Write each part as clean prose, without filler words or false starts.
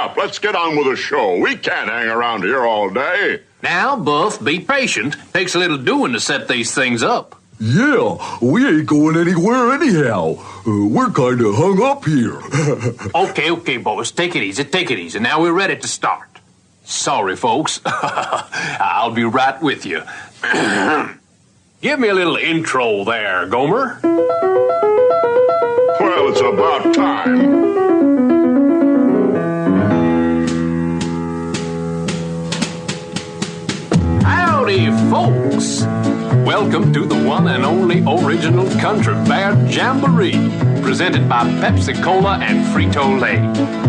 up. Let's get on with the show. We can't hang around here all day. Now, Buff, be patient. Takes a little doing to set these things up. Yeah, we ain't going anywhere anyhow. We're kind of hung up here. Okay, boys, take it easy. Now we're ready to start. Sorry, folks. I'll be right with you. Give me a little intro there, Gomer. Well, it's about time. Howdy, folks. Welcome to the one and only original Country Bear Jamboree, presented by Pepsi-Cola and Frito-Lay,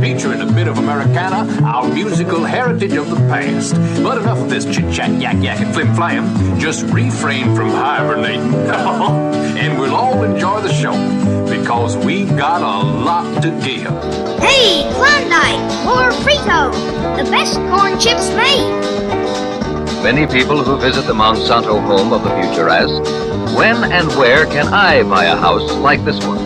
featuring a bit of Americana, our musical heritage of the past. But enough of this chit-chat, yak-yak, and flim-flam. Just refrain from hibernating, and we'll all enjoy the show, because we've got a lot to give. Hey, Klondike or Frito, the best corn chips made. Many people who visit the Monsanto home of the future ask, when and where can I buy a house like this one?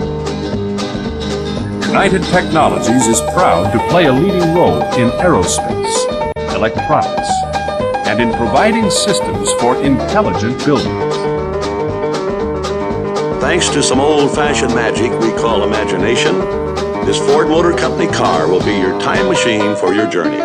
United Technologies is proud to play a leading role in aerospace, electronics, and in providing systems for intelligent buildings. Thanks to some old-fashioned magic we call imagination, this Ford Motor Company car will be your time machine for your journey.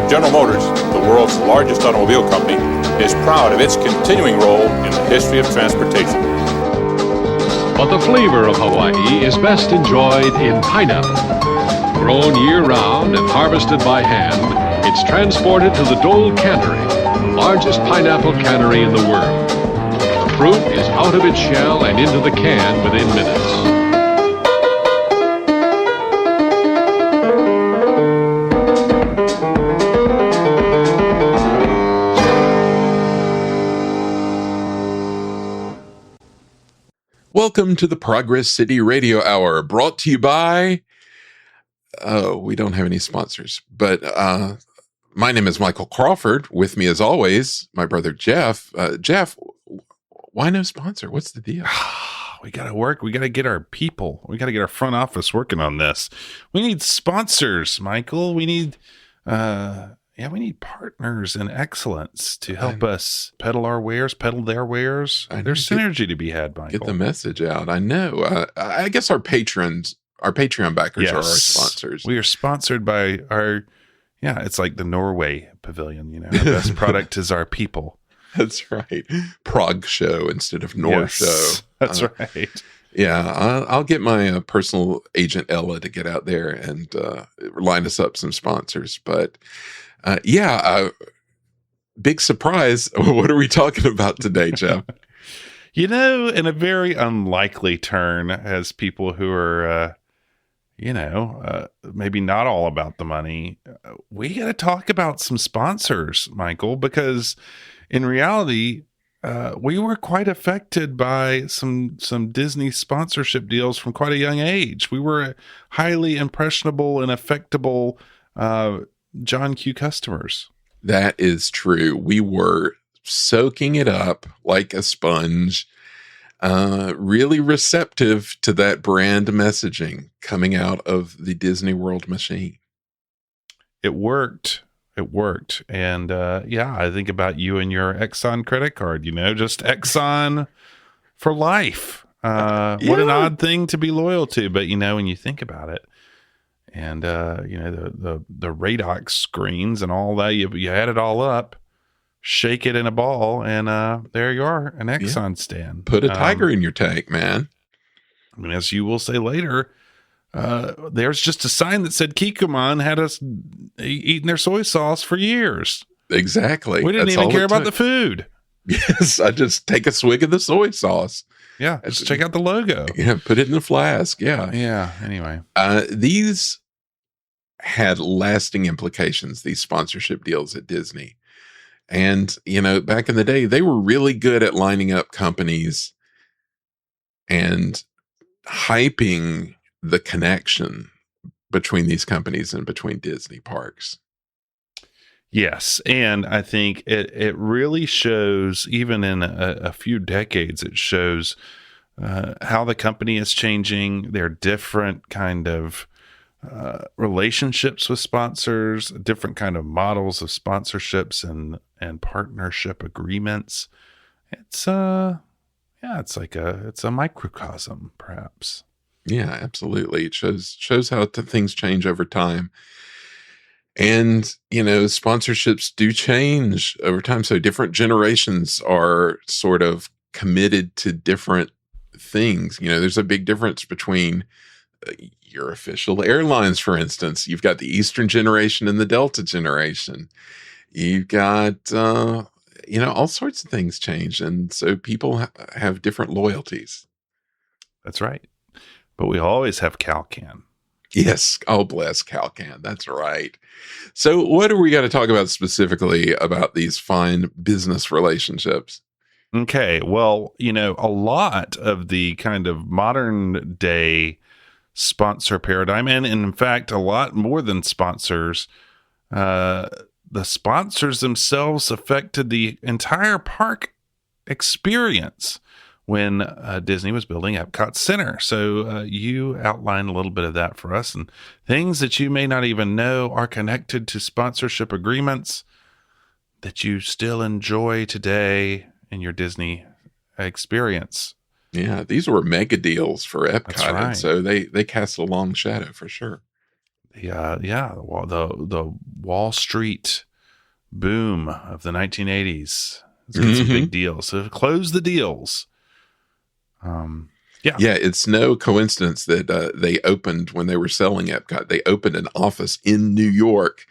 General Motors, the world's largest automobile company, is proud of its continuing role in the history of transportation. But the flavor of Hawaii is best enjoyed in pineapple. Grown year-round and harvested by hand, it's transported to the Dole Cannery, the largest pineapple cannery in the world. The fruit is out of its shell and into the can within minutes. Welcome to the Progress City Radio Hour, brought to you by, we don't have any sponsors, but my name is Michael Crawford. With me as always, my brother Jeff. Jeff, why no sponsor? What's the deal? We got to work. We got to get our people. We got to get our front office working on this. We need sponsors, Michael. We need, we need partners in excellence to help us peddle their wares. There's synergy to be had, Michael. Get the message out. I know. I guess our Patreon backers are our sponsors. We are sponsored by it's like the Norway Pavilion. Our best product is our people. That's right. Prague show instead of Nor show. That's right. Yeah, I'll get my personal agent Ella to get out there and line us up some sponsors. But big surprise. What are we talking about today, Jeff? In a very unlikely turn, as people who are, maybe not all about the money, we got to talk about some sponsors, Michael, because in reality, we were quite affected by some Disney sponsorship deals from quite a young age. We were highly impressionable and affectable John Q customers. That is true. We were soaking it up like a sponge, really receptive to that brand messaging coming out of the Disney World machine. It worked. And I think about you and your Exxon credit card, just Exxon for life. What an odd thing to be loyal to. But, when you think about it, and, the Radox screens and all that, you add it all up, shake it in a ball, and there you are, an Exxon stand. Put a tiger in your tank, man. I mean, as you will say later, there's just a sign that said Kikkoman had us eating their soy sauce for years. Exactly. We didn't even care about the food. Yes, I just take a swig of the soy sauce. Yeah, just check out the logo. Yeah, put it in the flask. Yeah. Yeah, anyway. These had lasting implications, these sponsorship deals at Disney. And, back in the day, they were really good at lining up companies and hyping the connection between these companies and between Disney parks. Yes, and I think it really shows, even in a few decades, it shows how the company is changing. Their different kind of relationships with sponsors, different kind of models of sponsorships and partnership agreements. It's it's a microcosm, perhaps. Yeah, absolutely. It shows how things change over time. And, sponsorships do change over time. So different generations are sort of committed to different things. There's a big difference between your official airlines, for instance. You've got the Eastern generation and the Delta generation. You've got, all sorts of things change. And so people have different loyalties. That's right. But we always have CalCan. Yes. Oh, bless CalCan. That's right. So what are we going to talk about specifically about these fine business relationships? Okay. Well, a lot of the kind of modern day sponsor paradigm, and in fact, a lot more than sponsors, the sponsors themselves affected the entire park experience when Disney was building Epcot Center. So you outline a little bit of that for us, and things that you may not even know are connected to sponsorship agreements that you still enjoy today in your Disney experience. Yeah, these were mega deals for Epcot, That's right. and so they cast a long shadow for sure. The Wall Street boom of the 1980s. Let's get some big deals. So close the deals. It's no coincidence that they opened, when they were selling Epcot, they opened an office in New York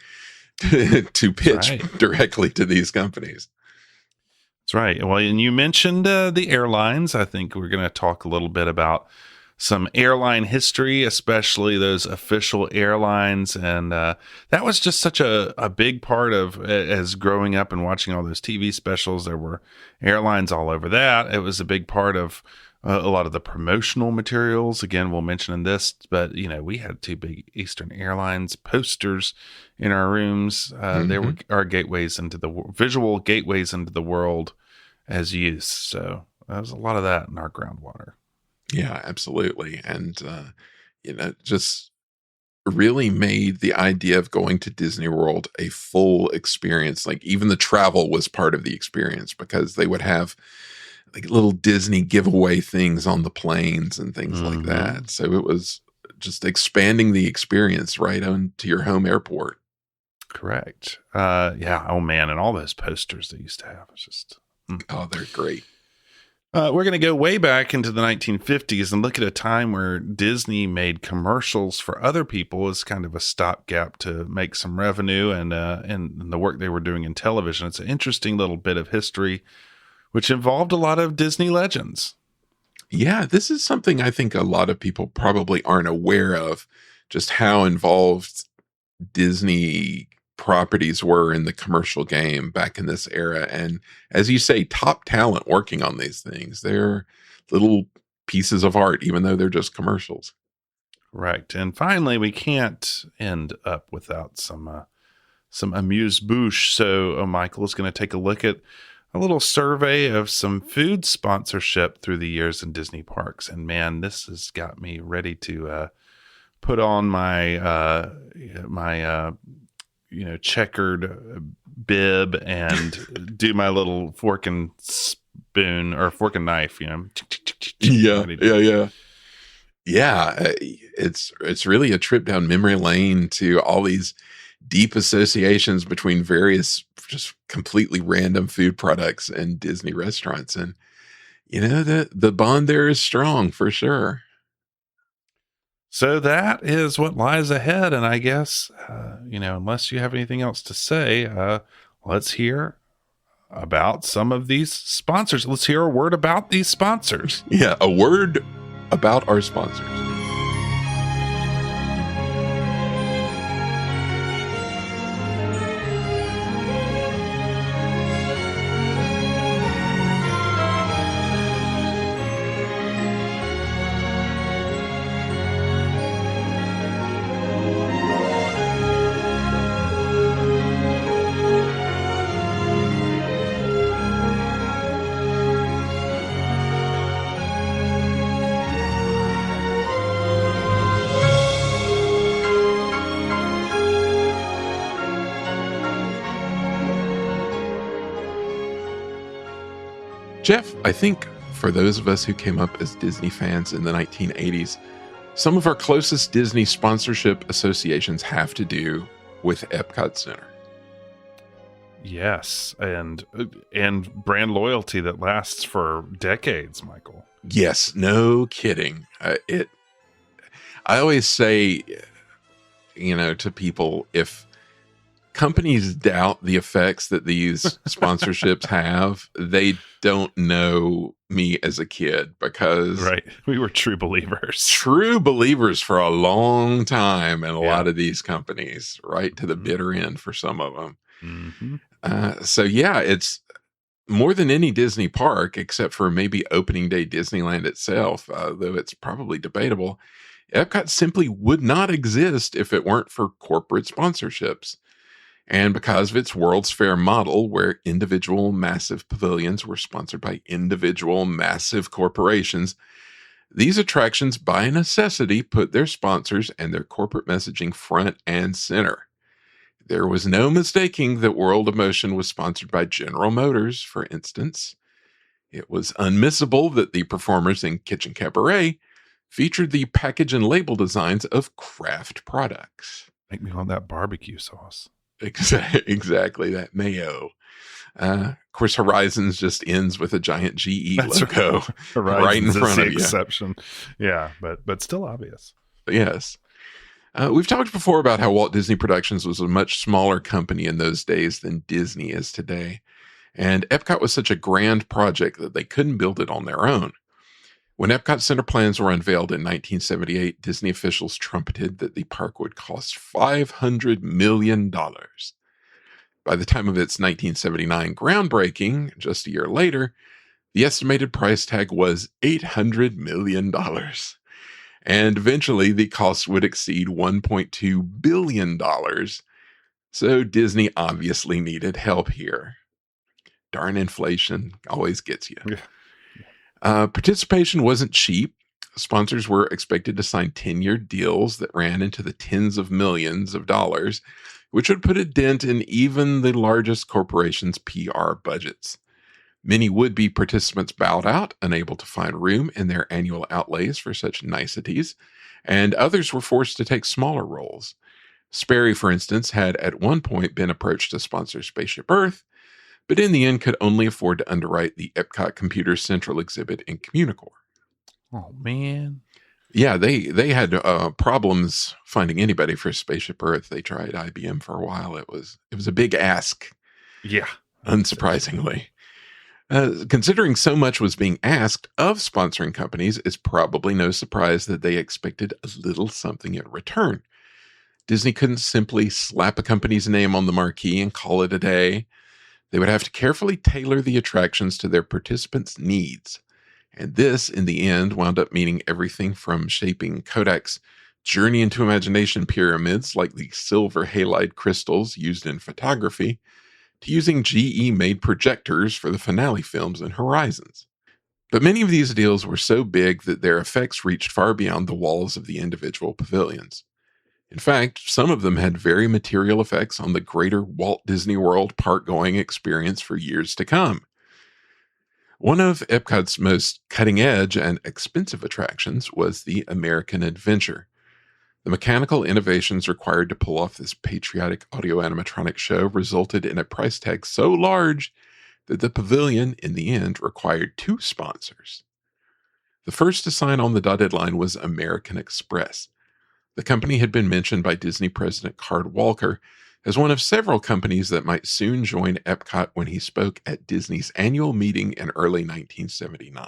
to pitch directly to these companies. That's right. Well, and you mentioned the airlines. I think we're going to talk a little bit about some airline history, especially those official airlines. And that was just such a big part of, as growing up and watching all those TV specials, there were airlines all over that. It was a big part of a lot of the promotional materials. Again, we'll mention in this, but we had two big Eastern Airlines posters in our rooms. They were our gateways into the visual gateways into the world as youth. So there was a lot of that in our groundwater. Yeah, absolutely. And, just really made the idea of going to Disney World a full experience. Like even the travel was part of the experience, because they would have like little Disney giveaway things on the planes and things like that. So it was just expanding the experience right on to your home airport. Correct. Oh man. And all those posters they used to have. It's just, Oh, they're great. We're going to go way back into the 1950s and look at a time where Disney made commercials for other people as kind of a stopgap to make some revenue and the work they were doing in television. It's an interesting little bit of history, which involved a lot of Disney legends. Yeah, this is something I think a lot of people probably aren't aware of, just how involved Disney properties were in the commercial game back in this era. And as you say, top talent working on these things. They're little pieces of art, even though they're just commercials. Right. And finally, we can't end up without some amuse-bouche. So Michael is going to take a look at a little survey of some food sponsorship through the years in Disney parks. And man, this has got me ready to put on my checkered bib and do my little fork and spoon or fork and knife, Yeah. It's really a trip down memory lane to all these deep associations between various just completely random food products and Disney restaurants. And, the bond there is strong for sure. So that is what lies ahead. And I guess, unless you have anything else to say, let's hear about some of these sponsors. Let's hear a word about these sponsors. Yeah, a word about our sponsors. Jeff, I think for those of us who came up as Disney fans in the 1980s, some of our closest Disney sponsorship associations have to do with Epcot Center. Yes, and brand loyalty that lasts for decades, Michael. Yes, no kidding. I always say, to people, if companies doubt the effects that these sponsorships have, they don't know me as a kid, because right, we were true believers for a long time in a lot of these companies, right to the bitter end for some of them. Mm-hmm. So yeah, it's more than any Disney park, except for maybe opening day Disneyland itself, though it's probably debatable. Epcot simply would not exist if it weren't for corporate sponsorships. And because of its World's Fair model, where individual massive pavilions were sponsored by individual massive corporations, these attractions by necessity put their sponsors and their corporate messaging front and center. There was no mistaking that World of Motion was sponsored by General Motors, for instance. It was unmissable that the performers in Kitchen Cabaret featured the package and label designs of Kraft products. Make me want that barbecue sauce. Exactly, that mayo. Of course, Horizons just ends with a giant GE logo right in front of you. Exception. Yeah, but still obvious. Yes. We've talked before about how Walt Disney Productions was a much smaller company in those days than Disney is today. And Epcot was such a grand project that they couldn't build it on their own. When Epcot Center plans were unveiled in 1978, Disney officials trumpeted that the park would cost $500 million. By the time of its 1979 groundbreaking, just a year later, the estimated price tag was $800 million. And eventually, the cost would exceed $1.2 billion. So Disney obviously needed help here. Darn inflation always gets you. Yeah. Participation wasn't cheap. Sponsors were expected to sign 10-year deals that ran into the tens of millions of dollars, which would put a dent in even the largest corporations' PR budgets. Many would-be participants bowed out, unable to find room in their annual outlays for such niceties, and others were forced to take smaller roles. Sperry, for instance, had at one point been approached to sponsor Spaceship Earth, but in the end could only afford to underwrite the Epcot Computer Central exhibit in Communicore. Oh, man. Yeah, they had problems finding anybody for Spaceship Earth. They tried IBM for a while. It was a big ask. Yeah. Unsurprisingly. Considering so much was being asked of sponsoring companies, it's probably no surprise that they expected a little something in return. Disney couldn't simply slap a company's name on the marquee and call it a day. They would have to carefully tailor the attractions to their participants' needs. And this, in the end, wound up meaning everything from shaping Kodak's Journey into Imagination pyramids, like the silver halide crystals used in photography, to using GE-made projectors for the finale films in Horizons. But many of these deals were so big that their effects reached far beyond the walls of the individual pavilions. In fact, some of them had very material effects on the greater Walt Disney World park-going experience for years to come. One of Epcot's most cutting-edge and expensive attractions was the American Adventure. The mechanical innovations required to pull off this patriotic audio-animatronic show resulted in a price tag so large that the pavilion, in the end, required 2 sponsors. The first to sign on the dotted line was American Express. The company had been mentioned by Disney President Card Walker as one of several companies that might soon join Epcot when he spoke at Disney's annual meeting in early 1979.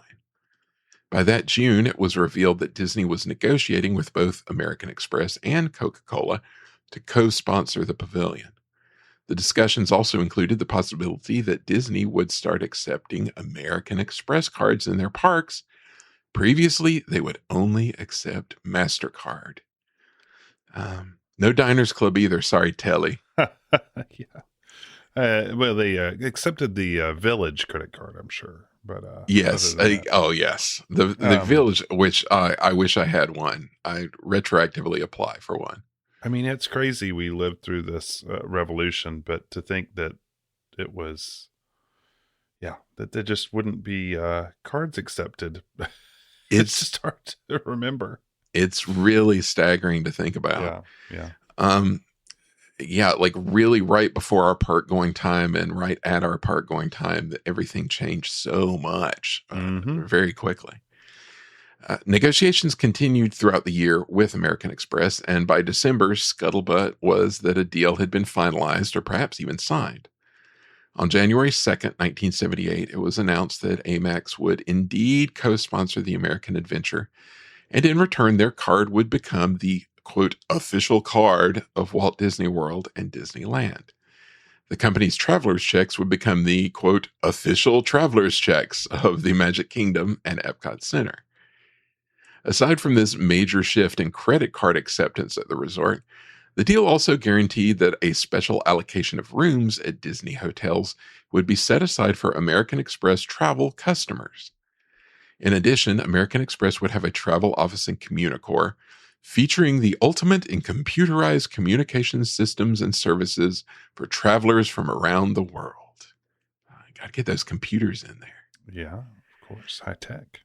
By that June, it was revealed that Disney was negotiating with both American Express and Coca-Cola to co-sponsor the pavilion. The discussions also included the possibility that Disney would start accepting American Express cards in their parks. Previously, they would only accept MasterCard. No Diners Club either. Sorry, Telly. Yeah. Well, they accepted the Village credit card, I'm sure. But yes. Yes. The Village, which I wish I had one. I retroactively apply for one. I mean, it's crazy we lived through this revolution, but to think that it was, Yeah, that there just wouldn't be cards accepted. It's just hard to remember. It's really staggering to think about. Yeah. Yeah, like really right before our park going time and right at our park going time, that everything changed so much very quickly. Negotiations continued throughout the year with American Express, and by December, scuttlebutt was that a deal had been finalized or perhaps even signed. On January 2nd, 1978, it was announced that Amex would indeed co-sponsor the American Adventure, and in return, their card would become the, quote, official card of Walt Disney World and Disneyland. The company's traveler's checks would become the, quote, official traveler's checks of the Magic Kingdom and Epcot Center. Aside from this major shift in credit card acceptance at the resort, the deal also guaranteed that a special allocation of rooms at Disney hotels would be set aside for American Express travel customers. In addition, American Express would have a travel office in Communicore, featuring the ultimate in computerized communication systems and services for travelers from around the world. Got to get those computers in there. Yeah, of course, high tech.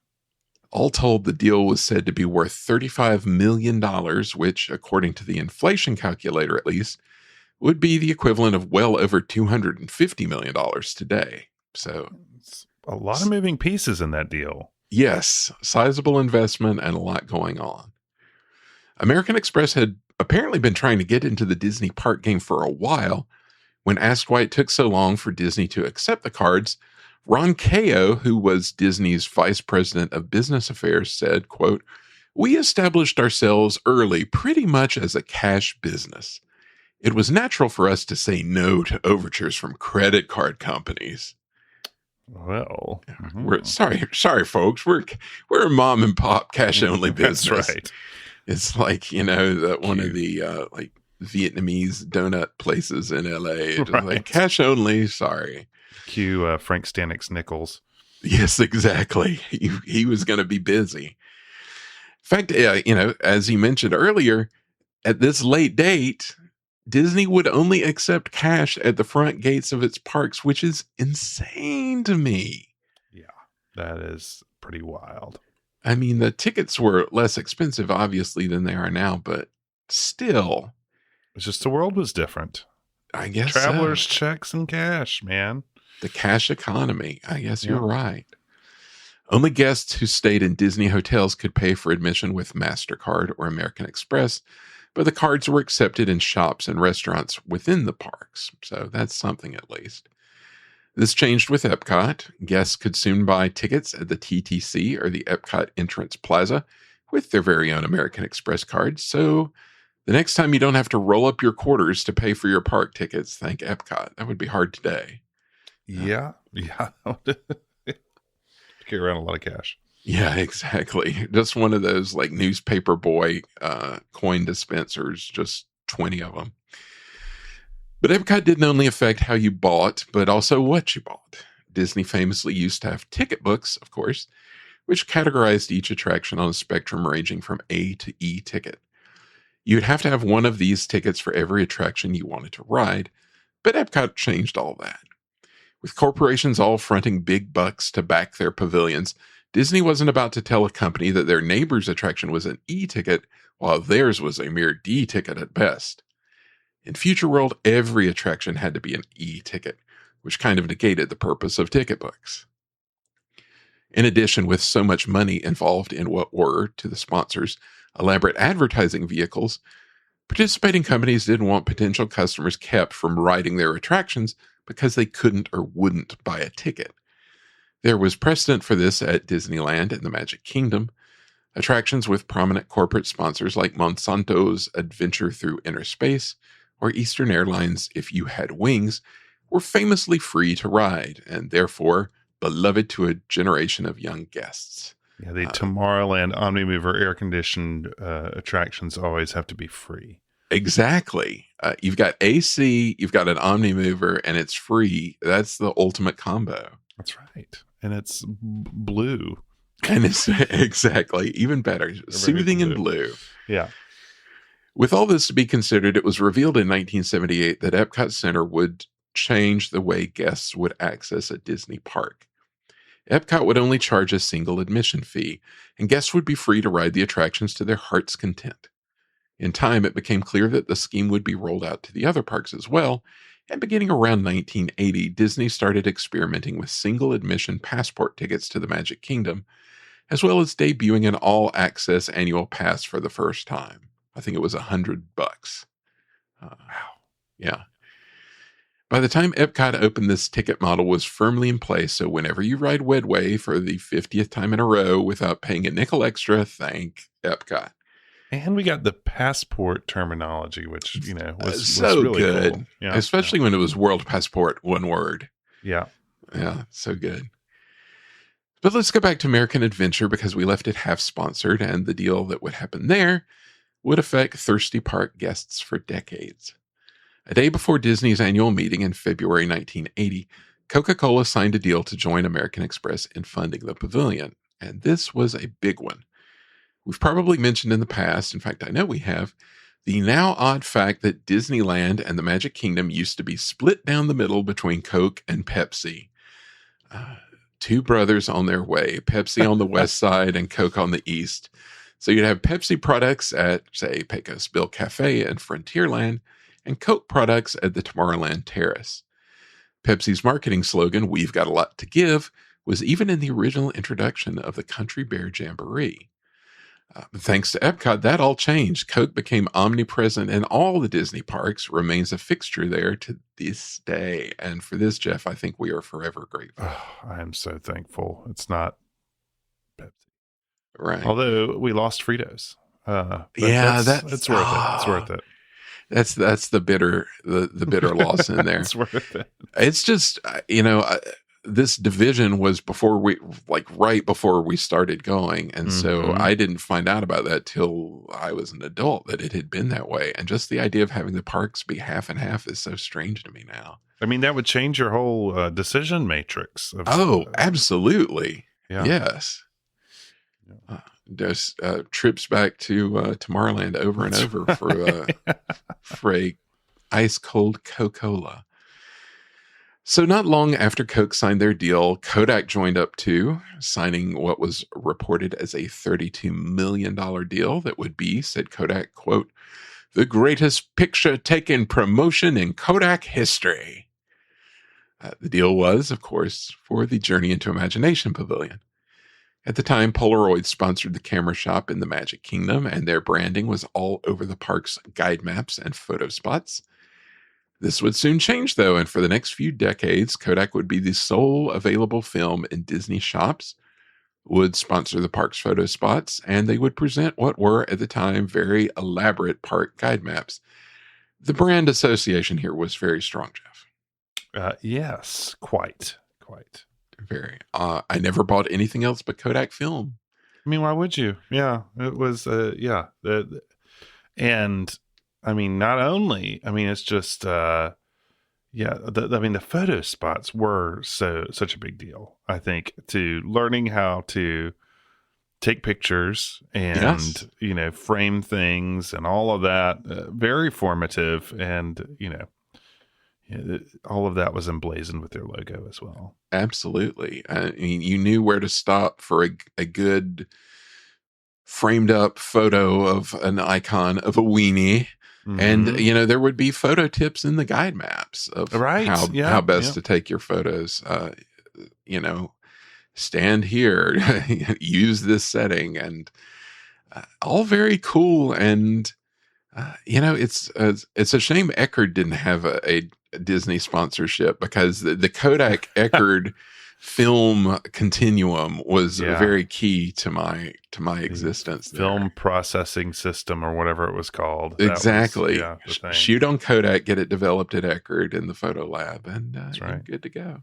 All told, the deal was said to be worth $35 million, which, according to the inflation calculator at least, would be the equivalent of well over $250 million today. So, it's a lot of moving pieces in that deal. Yes, sizable investment and a lot going on. American Express had apparently been trying to get into the Disney park game for a while. When asked why it took so long for Disney to accept the cards, Ron Kao, who was Disney's vice president of business affairs, said, quote, "We established ourselves early pretty much as a cash business. It was natural for us to say no to overtures from credit card companies." Well, we're sorry, folks. We're a mom and pop cash only business. That's right. It's like, that one of the like Vietnamese donut places in LA. Right. Like cash only. Sorry. Cue Frank Stanek's Nichols. Yes, exactly. He was going to be busy. In fact, as you mentioned earlier, at this late date, Disney would only accept cash at the front gates of its parks, which is insane to me. Yeah, that is pretty wild. I mean, the tickets were less expensive, obviously, than they are now, but still. It's just the world was different. I guess Travelers, checks, and cash, man. The cash economy. I guess you're right. Only guests who stayed in Disney hotels could pay for admission with MasterCard or American Express, but the cards were accepted in shops and restaurants within the parks, so that's something at least. This changed with Epcot. Guests could soon buy tickets at the TTC or the Epcot Entrance Plaza with their very own American Express cards, so the next time you don't have to roll up your quarters to pay for your park tickets, thank Epcot. That would be hard today. Yeah. Carry around a lot of cash. Yeah, exactly. Just one of those like newspaper boy coin dispensers, just 20 of them. But Epcot didn't only affect how you bought, but also what you bought. Disney famously used to have ticket books, of course, which categorized each attraction on a spectrum ranging from A to E ticket. You'd have to have one of these tickets for every attraction you wanted to ride, but Epcot changed all that. With corporations all fronting big bucks to back their pavilions, Disney wasn't about to tell a company that their neighbor's attraction was an E ticket, while theirs was a mere D ticket at best. In Future World, every attraction had to be an E ticket, which kind of negated the purpose of ticket books. In addition, with so much money involved in what were, to the sponsors, elaborate advertising vehicles, participating companies didn't want potential customers kept from riding their attractions because they couldn't or wouldn't buy a ticket. There was precedent for this at Disneyland and the Magic Kingdom. Attractions with prominent corporate sponsors like Monsanto's Adventure Through Inner Space or Eastern Airlines' If You Had Wings were famously free to ride and therefore beloved to a generation of young guests. Yeah, the Tomorrowland Omnimover air-conditioned attractions always have to be free. Exactly. You've got AC, you've got an Omnimover, and it's free. That's the ultimate combo. That's right. And it's blue. And it's exactly even better. Soothing and blue. Yeah. With all this to be considered, it was revealed in 1978 that Epcot Center would change the way guests would access a Disney park. EPCOT would only charge a single admission fee, and guests would be free to ride the attractions to their heart's content. In time, it became clear that the scheme would be rolled out to the other parks as well, and beginning around 1980, Disney started experimenting with single admission passport tickets to the Magic Kingdom, as well as debuting an all-access annual pass for the first time. I think it was $100. Wow. Yeah. By the time EPCOT opened, this ticket model was firmly in place, so whenever you ride Wedway for the 50th time in a row without paying a nickel extra, thank EPCOT. And we got the passport terminology, which, was so really good. Cool. Yeah, especially when it was World Passport, one word. Yeah. Yeah, so good. But let's go back to American Adventure because we left it half sponsored, and the deal that would happen there would affect thirsty park guests for decades. A day before Disney's annual meeting in February 1980, Coca-Cola signed a deal to join American Express in funding the pavilion, and this was a big one. We've probably mentioned in the past, in fact, I know we have, the now odd fact that Disneyland and the Magic Kingdom used to be split down the middle between Coke and Pepsi. Two brothers on their way, Pepsi on the west side and Coke on the east. So you'd have Pepsi products at, say, Pecos Bill Cafe and Frontierland, and Coke products at the Tomorrowland Terrace. Pepsi's marketing slogan, "We've got a lot to give," was even in the original introduction of the Country Bear Jamboree. Thanks to EPCOT, that all changed. Coke became omnipresent in all the Disney parks, remains a fixture there to this day. And for this, Jeff, I think we are forever grateful. Oh, I am so thankful it's not Pepsi. Right. Although we lost Fritos. Yeah, it's worth it. It's worth it. That's the bitter loss in there. It's worth it. It's just, this division was right before we started going. And so I didn't find out about that till I was an adult, that it had been that way. And just the idea of having the parks be half and half is so strange to me now. I mean, that would change your whole decision matrix. Absolutely. Yeah. Yes. There's trips back to Tomorrowland over and over for a ice cold Coca-Cola. So not long after Coke signed their deal, Kodak joined up too, signing what was reported as a $32 million deal that would be, said Kodak, quote, "the greatest picture-taking promotion in Kodak history." The deal was, of course, for the Journey into Imagination Pavilion. At the time, Polaroid sponsored the camera shop in the Magic Kingdom, and their branding was all over the park's guide maps and photo spots. This would soon change, though, and for the next few decades, Kodak would be the sole available film in Disney shops, would sponsor the park's photo spots, and they would present what were, at the time, very elaborate park guide maps. The brand association here was very strong, Jeff. Yes, quite. Very. I never bought anything else but Kodak film. I mean, why would you? Yeah, it was, and I mean, not only, I mean, it's just, the photo spots were such a big deal, I think, to learning how to take pictures and, frame things and all of that. Very formative. And, all of that was emblazoned with their logo as well. Absolutely. I mean, you knew where to stop for a good framed up photo of an icon of a weenie. Mm-hmm. And, there would be photo tips in the guide maps of how best to take your photos. Stand here, use this setting, and all very cool. And, it's a shame Eckerd didn't have a Disney sponsorship, because the Kodak Eckerd film continuum was very key to my existence. Film processing system, or whatever it was called. Exactly. Shoot on Kodak, get it developed at Eckerd in the photo lab, and that's right. You're good to go.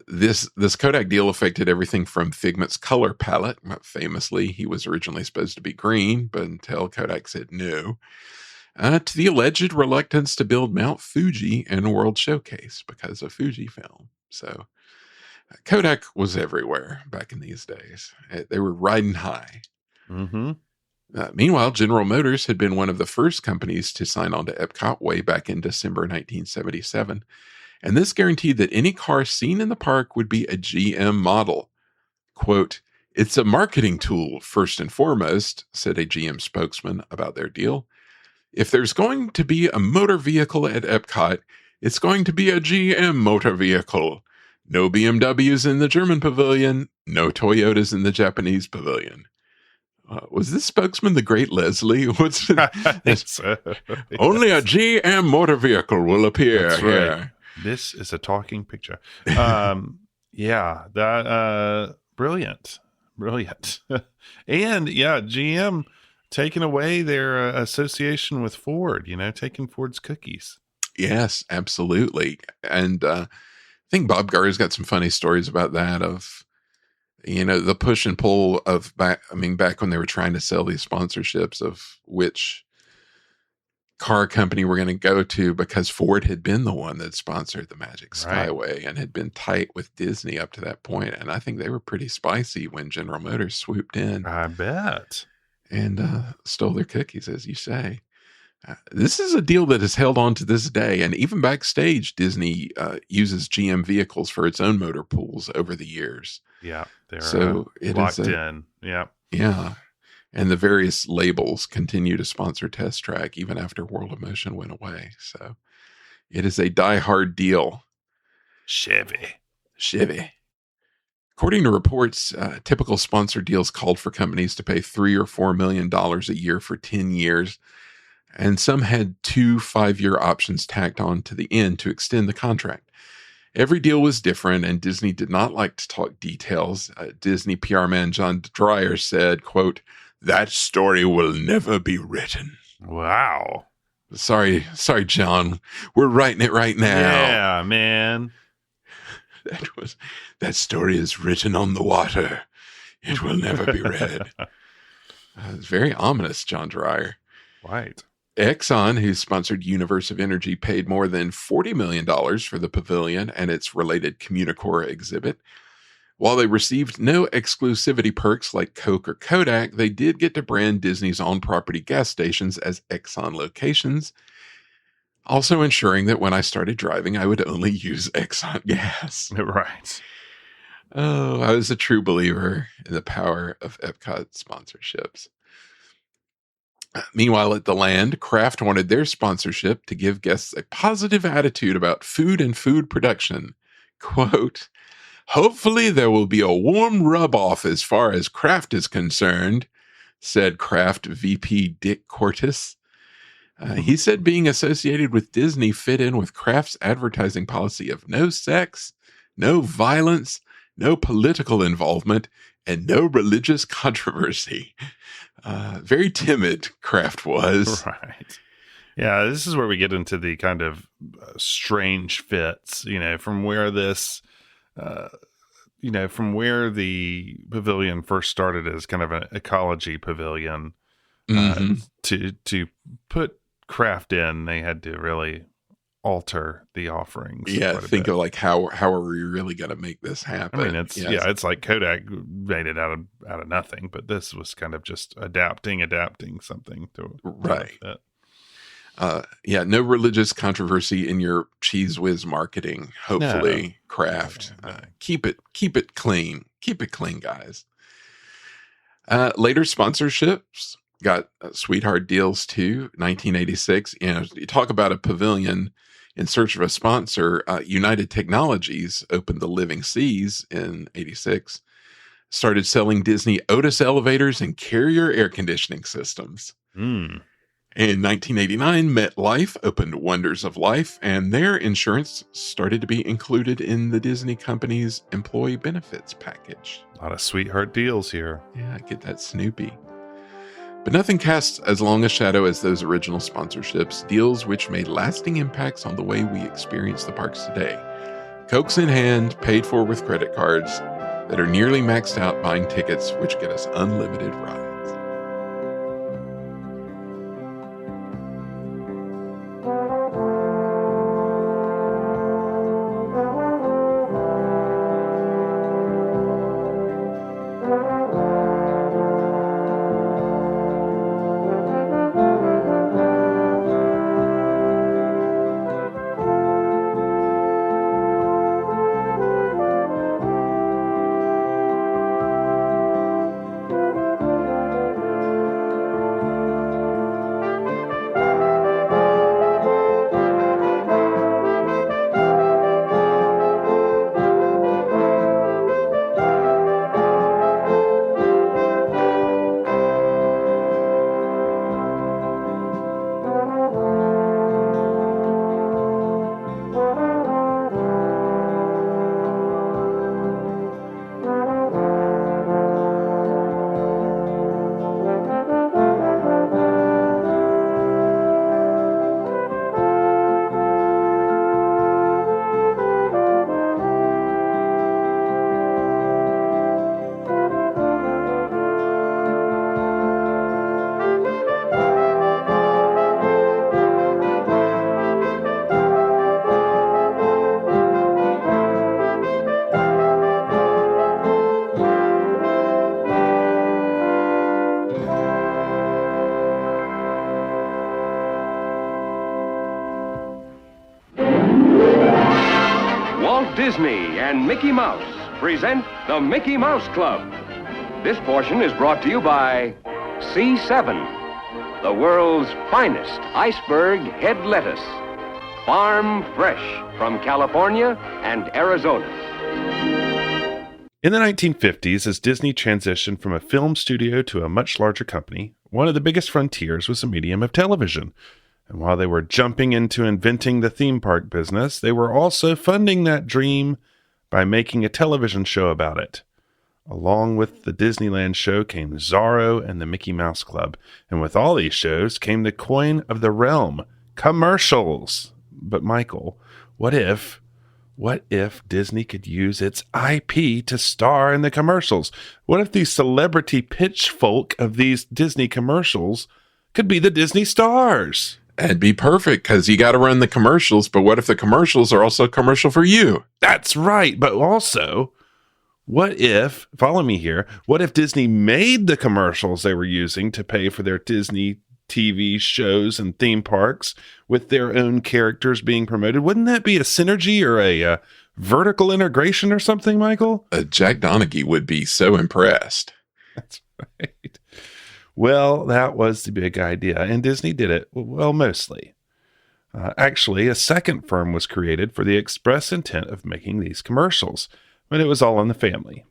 This Kodak deal affected everything from Figment's color palette. Famously, he was originally supposed to be green, but until Kodak said no, to the alleged reluctance to build Mount Fuji in World Showcase because of Fujifilm. So Kodak was everywhere back in these days. They were riding high. Mm-hmm. Meanwhile, General Motors had been one of the first companies to sign on to EPCOT way back in December 1977, and this guaranteed that any car seen in the park would be a GM model. Quote, "It's a marketing tool, first and foremost," said a GM spokesman about their deal. "If there's going to be a motor vehicle at EPCOT, it's going to be a GM motor vehicle. No BMWs in the German pavilion, no Toyotas in the Japanese pavilion." Was this spokesman the great Leslie? What's So. Only a GM motor vehicle will appear That's here. right. This is a talking picture. Yeah, that brilliant. And yeah, GM taking away their association with Ford, taking Ford's cookies. Yes, absolutely. And I think Bob Gurr's got some funny stories about that, of the push and pull of back when they were trying to sell these sponsorships of which car company we're going to go to, because Ford had been the one that sponsored the Magic Skyway and had been tight with Disney up to that point. And I think they were pretty spicy when General Motors swooped in. I bet. And stole their cookies, as you say. This is a deal that is held on to this day. And even backstage, Disney uses GM vehicles for its own motor pools over the years. Yeah. They're it locked is in. Yeah. Yeah. And the various labels continue to sponsor Test Track even after World of Motion went away. So it is a die-hard deal. Chevy. According to reports, typical sponsor deals called for companies to pay $3 or $4 million a year for 10 years. And some had 2 5-year options tacked on to the end to extend the contract. Every deal was different, and Disney did not like to talk details. Disney PR man John Dreyer said, quote, "That story will never be written." Wow. Sorry, John. We're writing it right now. Yeah, man. That story is written on the water. It will never be read. It's very ominous, John Dreyer. Right. Exxon, who sponsored Universe of Energy, paid more than $40 million for the pavilion and its related Communicore exhibit. While they received no exclusivity perks like Coke or Kodak, they did get to brand Disney's on-property gas stations as Exxon locations, also ensuring that when I started driving, I would only use Exxon gas. Right. Oh, I was a true believer in the power of EPCOT sponsorships. Meanwhile, at the Land, Kraft wanted their sponsorship to give guests a positive attitude about food and food production. Quote, "Hopefully there will be a warm rub-off as far as Kraft is concerned," said Kraft VP Dick Cortis. He said being associated with Disney fit in with Kraft's advertising policy of no sex, no violence, no political involvement, and no religious controversy. Very timid, Kraft was. Right. Yeah, this is where we get into the kind of strange fits, from where this, from where the pavilion first started as kind of an ecology pavilion, to put Kraft in, they had to really alter the offerings. Yeah, think of like how are we really going to make this happen? I mean, it's like Kodak made it out of nothing, but this was kind of just adapting something to right. No religious controversy in your cheese whiz marketing. Hopefully, no. Kraft, keep it clean, guys. Later sponsorships got sweetheart deals too. 1986, you talk about a pavilion in search of a sponsor. United Technologies opened the Living Seas in 86, started selling Disney Otis elevators and Carrier air conditioning systems. In 1989, MetLife opened Wonders of Life, and their insurance started to be included in the Disney company's employee benefits package. A lot of sweetheart deals here. Yeah, get that Snoopy. But nothing casts as long a shadow as those original sponsorships, deals which made lasting impacts on the way we experience the parks today. Cokes in hand, paid for with credit cards that are nearly maxed out buying tickets, which get us unlimited rides. Walt Disney and Mickey Mouse present the Mickey Mouse Club. This portion is brought to you by C7, the world's finest iceberg head lettuce. Farm fresh from California and Arizona. In the 1950s, as Disney transitioned from a film studio to a much larger company, one of the biggest frontiers was the medium of television. And while they were jumping into inventing the theme park business, they were also funding that dream by making a television show about it. Along with the Disneyland show came Zorro and the Mickey Mouse Club. And with all these shows came the coin of the realm, commercials. But Michael, what if Disney could use its IP to star in the commercials? What if the celebrity pitchfolk of these Disney commercials could be the Disney stars? That'd be perfect, because you got to run the commercials, but what if the commercials are also a commercial for you? That's right, but also, what if, follow me here, what if Disney made the commercials they were using to pay for their Disney TV shows and theme parks with their own characters being promoted? Wouldn't that be a synergy or a vertical integration or something, Michael? Jack Donaghy would be so impressed. That's right. Well, that was the big idea, and Disney did it, well, mostly. Actually, a second firm was created for the express intent of making these commercials, but it was all in the family.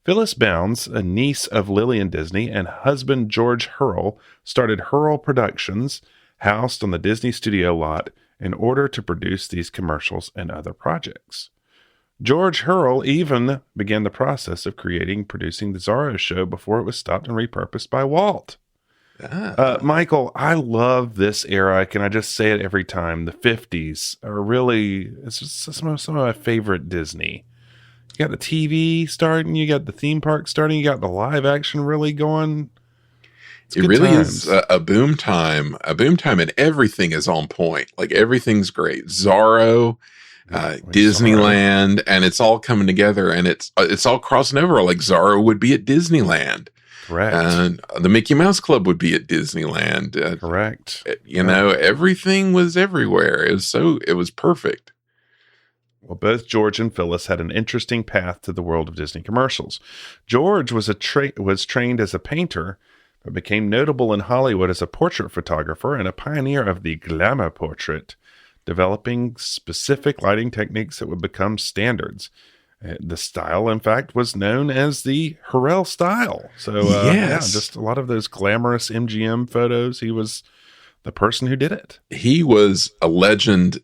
Phyllis Bounds, a niece of Lillian Disney, and husband George Hurrell started Hurrell Productions, housed on the Disney studio lot, in order to produce these commercials and other projects. George Hurrell even began the process of producing the Zorro show before it was stopped and repurposed by Walt. Michael, I love this era. Can I just say it every time? The 50s are really, it's just some of my favorite Disney. You got the TV starting, you got the theme park starting, you got the live action really going. It really is a boom time, and everything is on point. Like, everything's great. Zorro, Disneyland, and it's all coming together, and it's all crossing over. Like, Zorro would be at Disneyland. Correct. And the Mickey Mouse Club would be at Disneyland. Correct. You know, everything was everywhere. It was perfect. Well, both George and Phyllis had an interesting path to the world of Disney commercials. George was trained as a painter, but became notable in Hollywood as a portrait photographer and a pioneer of the glamour portrait, developing specific lighting techniques that would become standards. The style, in fact, was known as the Hurrell style. So, just a lot of those glamorous MGM photos. He was the person who did it. He was a legend.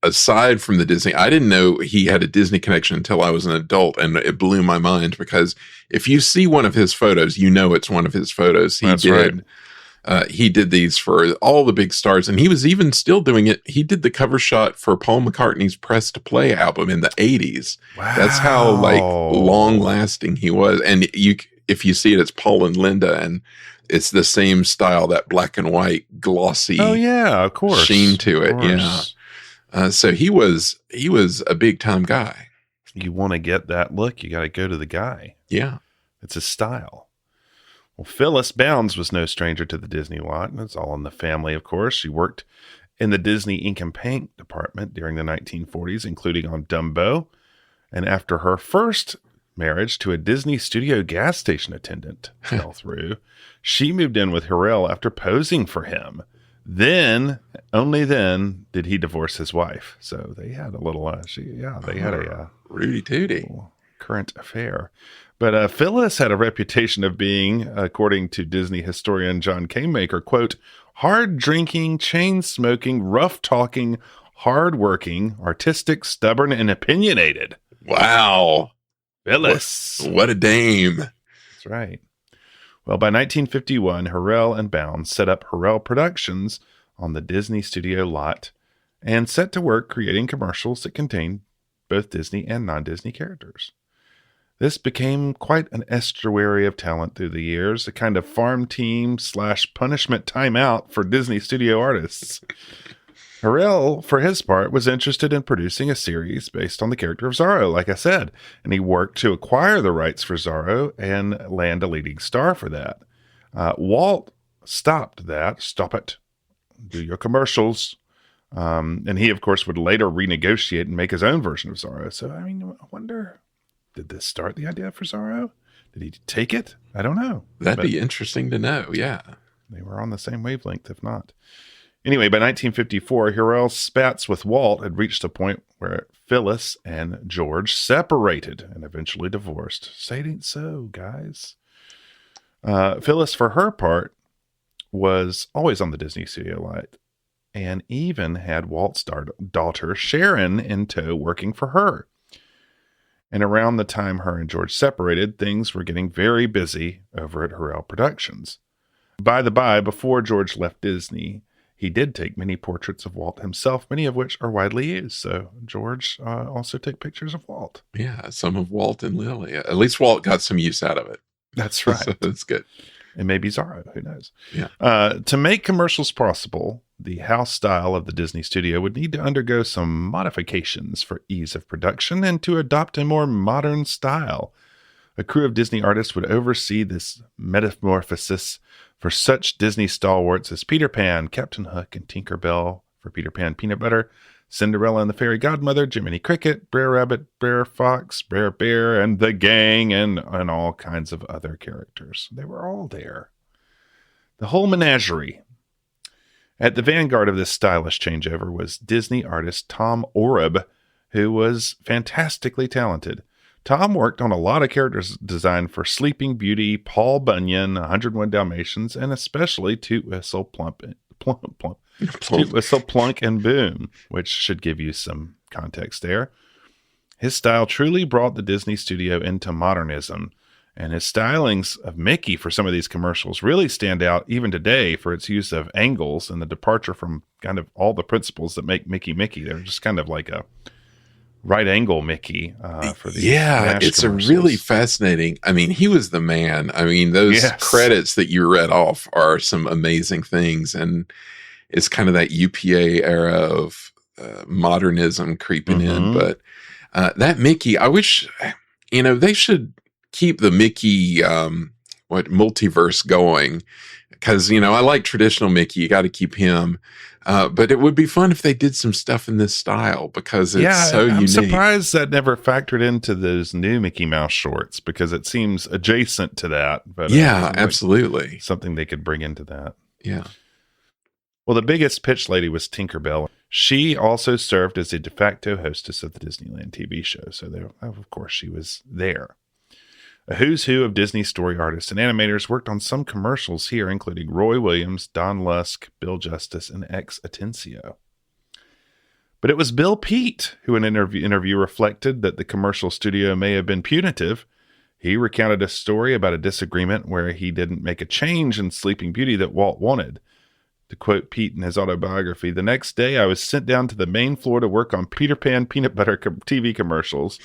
Aside from the Disney, I didn't know he had a Disney connection until I was an adult, and it blew my mind, because if you see one of his photos, you know it's one of his photos. He did these for all the big stars, and he was even still doing it. He did the cover shot for Paul McCartney's Press to Play album in the 80s. Wow. That's how long lasting he was. And if you see it, it's Paul and Linda, and it's the same style, that black and white glossy. Oh yeah, of course, sheen to it. Yeah. So he was a big time guy. You want to get that look, you got to go to the guy. Yeah. It's his style. Well, Phyllis Bounds was no stranger to the Disney lot. It's all in the family, of course. She worked in the Disney ink and paint department during the 1940s, including on Dumbo. And after her first marriage to a Disney studio gas station attendant fell through, she moved in with Hurrell after posing for him. Then, only then, did he divorce his wife. So they had a little, they had a Rudy Tooty current affair. But Phyllis had a reputation of being, according to Disney historian John Kaymaker, quote, hard drinking, chain smoking, rough talking, hard working, artistic, stubborn, and opinionated. Wow. Phyllis. What a dame. That's right. Well, by 1951, Hurrell and Bounds set up Hurrell Productions on the Disney studio lot and set to work creating commercials that contained both Disney and non-Disney characters. This became quite an estuary of talent through the years, a kind of farm team / punishment timeout for Disney studio artists. Hurrell, for his part, was interested in producing a series based on the character of Zorro, like I said, and he worked to acquire the rights for Zorro and land a leading star for that. Walt stopped that. Stop it. Do your commercials. And he, of course, would later renegotiate and make his own version of Zorro. So, I mean, I wonder, did this start the idea for Zorro? Did he take it? I don't know. That'd be interesting to know, yeah. They were on the same wavelength, if not. Anyway, by 1954, Hurrell's spats with Walt had reached a point where Phyllis and George separated and eventually divorced. Say it ain't so, guys. Phyllis, for her part, was always on the Disney studio lot and even had Walt's daughter, Sharon, in tow working for her. And around the time her and George separated, things were getting very busy over at Hurrell Productions. By the by, before George left Disney, he did take many portraits of Walt himself, many of which are widely used. So George also took pictures of Walt. Yeah, some of Walt and Lily. At least Walt got some use out of it. That's right. So that's good. And maybe Zorro, who knows? Yeah. To make commercials possible, the house style of the Disney studio would need to undergo some modifications for ease of production and to adopt a more modern style. A crew of Disney artists would oversee this metamorphosis for such Disney stalwarts as Peter Pan, Captain Hook, and Tinker Bell for Peter Pan Peanut Butter, Cinderella and the Fairy Godmother, Jiminy Cricket, Brer Rabbit, Brer Fox, Brer Bear, and the gang, and all kinds of other characters. They were all there. The whole menagerie. At the vanguard of this stylish changeover was Disney artist Tom Oreb, who was fantastically talented. Tom worked on a lot of characters designed for Sleeping Beauty, Paul Bunyan, 101 Dalmatians, and especially Toot Whistle, Toot Whistle, Plunk, and Boom, which should give you some context there. His style truly brought the Disney studio into modernism, and his stylings of Mickey for some of these commercials really stand out even today for its use of angles and the departure from kind of all the principles that make Mickey Mickey. They're just kind of like a right angle Mickey for the it's a really fascinating. I mean, he was the man. I mean, those credits that you read off are some amazing things, and it's kind of that UPA era of modernism creeping in. But that Mickey, I wish they should keep the Mickey multiverse going, because I like traditional Mickey. You got to keep him. But it would be fun if they did some stuff in this style, because it's so unique. I'm surprised that never factored into those new Mickey Mouse shorts, because it seems adjacent to that. But absolutely. Like something they could bring into that. Yeah. Well, the biggest pitch lady was Tinker Bell. She also served as a de facto hostess of the Disneyland TV show. So, of course, she was there. A who's who of Disney story artists and animators worked on some commercials here, including Roy Williams, Don Lusk, Bill Justice, and Ex Atencio. But it was Bill Peet who in an interview reflected that the commercial studio may have been punitive. He recounted a story about a disagreement where he didn't make a change in Sleeping Beauty that Walt wanted. To quote Pete in his autobiography, "The next day I was sent down to the main floor to work on Peter Pan peanut butter TV commercials,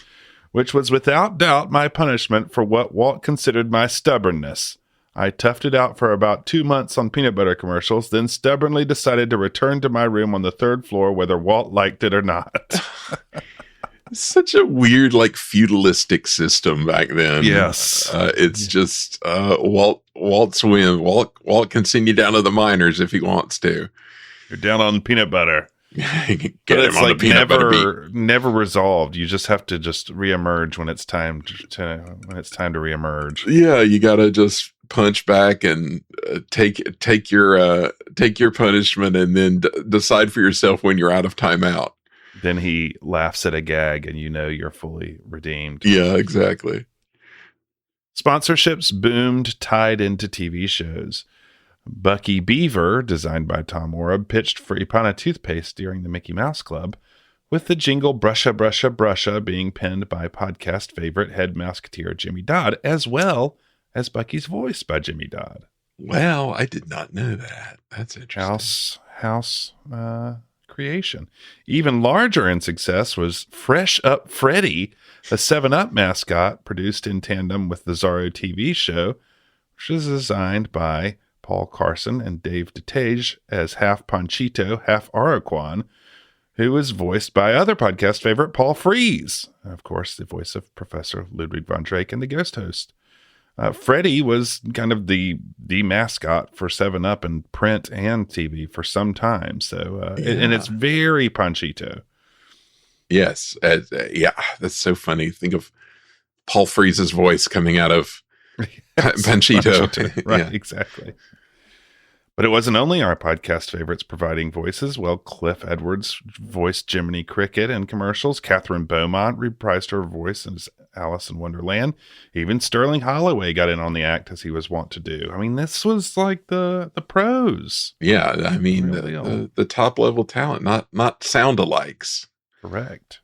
which was without doubt my punishment for what Walt considered my stubbornness. I toughed it out for about 2 months on peanut butter commercials, then stubbornly decided to return to my room on the 3rd floor whether Walt liked it or not." Such a weird, feudalistic system back then. Yes. It's just Walt's whim. Walt can send you down to the minors if he wants to. You're down on peanut butter. Get him on the peanut butter beat. Never resolved. You just have to just reemerge when it's time to reemerge. Yeah, you got to just punch back and take your punishment, and then decide for yourself when you're out of timeout. Then he laughs at a gag, and you're fully redeemed. Yeah, exactly. Sponsorships boomed, tied into TV shows. Bucky Beaver, designed by Tom Oreb, pitched for Ipana toothpaste during the Mickey Mouse Club, with the jingle "Brusha, Brusha, Brusha" being penned by podcast favorite head Mouseketeer Jimmy Dodd, as well as Bucky's voice by Jimmy Dodd. Well, I did not know that. That's interesting. House creation. Even larger in success was Fresh Up Freddy, a 7-Up mascot produced in tandem with the Zorro TV show, which was designed by Paul Carson and Dave DeTage as half Panchito, half Araquan, who was voiced by other podcast favorite Paul Frees, and of course the voice of Professor Ludwig von Drake and the ghost host. Freddie was kind of the mascot for 7-Up in print and TV for some time. So, and it's very punchy too. Yes. Yeah. That's so funny. Think of Paul Frees's voice coming out of Panchito. Right. Yeah. Exactly. But it wasn't only our podcast favorites providing voices. Well, Cliff Edwards voiced Jiminy Cricket in commercials. Catherine Beaumont reprised her voice as Alice in Wonderland. Even Sterling Holloway got in on the act, as he was wont to do. I mean, this was like the pros. Yeah, I mean, the top level talent, not sound-alikes. Correct.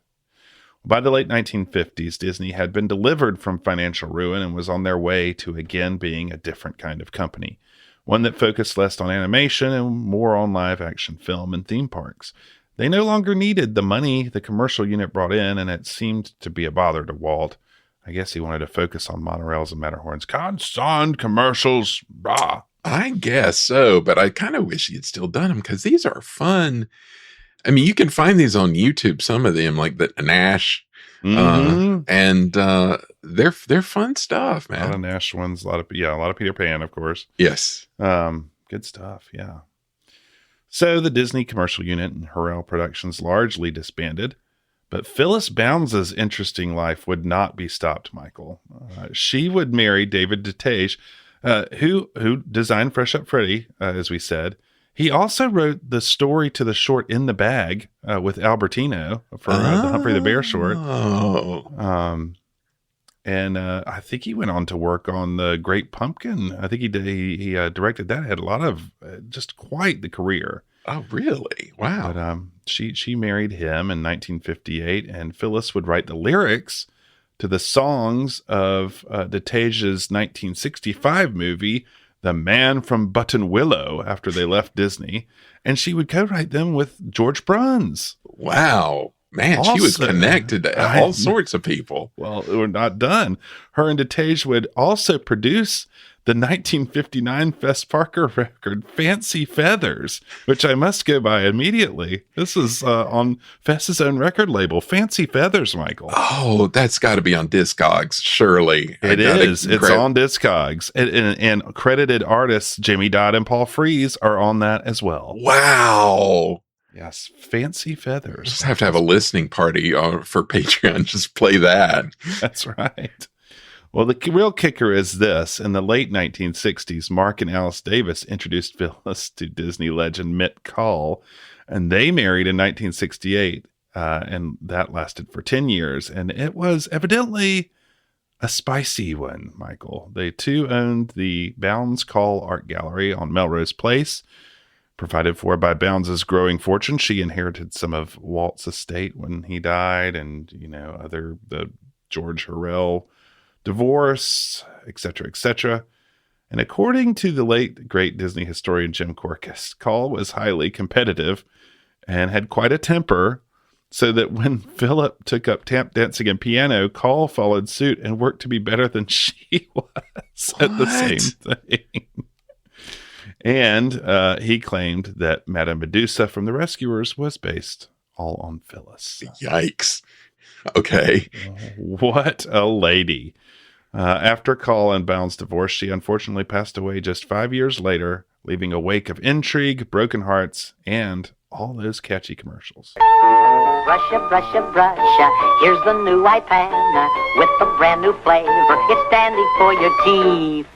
By the late 1950s, Disney had been delivered from financial ruin and was on their way to again being a different kind of company. One that focused less on animation and more on live action film and theme parks. They no longer needed the money the commercial unit brought in, and it seemed to be a bother to Walt. I guess he wanted to focus on monorails and Matterhorns. Constant commercials. Rah. I guess so, but I kind of wish he had still done them because these are fun. I mean, you can find these on YouTube, some of them, like the Nash. And they're fun stuff, man. A lot of Nash ones, a lot of Peter Pan, of course. Yes. Good stuff. Yeah. So the Disney commercial unit and Hurrell Productions largely disbanded, but Phyllis Bounds' interesting life would not be stopped, Michael. She would marry David DeTage, who designed Fresh Up Freddy, as we said. He also wrote the story to the short In the Bag with Albertino for the Humphrey the Bear short. And I think he went on to work on The Great Pumpkin. I think he did. He directed that. Had a lot of just quite the career. Oh, really? Wow. But she married him in 1958, and Phyllis would write the lyrics to the songs of DeTage's 1965 movie, The Man from Buttonwillow, after they left Disney, and she would co-write them with George Bruns. Wow. Man, also, she was connected to all sorts of people. Well, we're not done. Her and DeTage would also produce the 1959 Fess Parker record, Fancy Feathers, which I must go buy immediately. This is on Fess's own record label, Fancy Feathers, Michael. Oh, that's got to be on Discogs, surely. It is. It's on Discogs. And credited artists Jimmy Dodd and Paul Frees are on that as well. Wow. Yes, Fancy Feathers. Just have to have a listening party for Patreon. Just play that. That's right. Well, the real kicker is this. In the late 1960s, Mark and Alice Davis introduced Phyllis to Disney legend Mitt Call, and they married in 1968, and that lasted for 10 years. And it was evidently a spicy one, Michael. They too owned the Bounds Call Art Gallery on Melrose Place. Provided for by Bounds' growing fortune, she inherited some of Walt's estate when he died, and the George Hurrell divorce, etc., etc. And according to the late great Disney historian Jim Korkis, Call was highly competitive and had quite a temper, so that when Philip took up tap dancing and piano, Call followed suit and worked to be better than she was at the same thing. And he claimed that Madame Medusa from The Rescuers was based all on Phyllis. Yikes. Okay. What a lady. After Call and Bounds' divorce, she unfortunately passed away just 5 years later, leaving a wake of intrigue, broken hearts, and all those catchy commercials. Brusha, brusha, brusha, here's the new iPad with the brand new flavor. It's dandy for your teeth.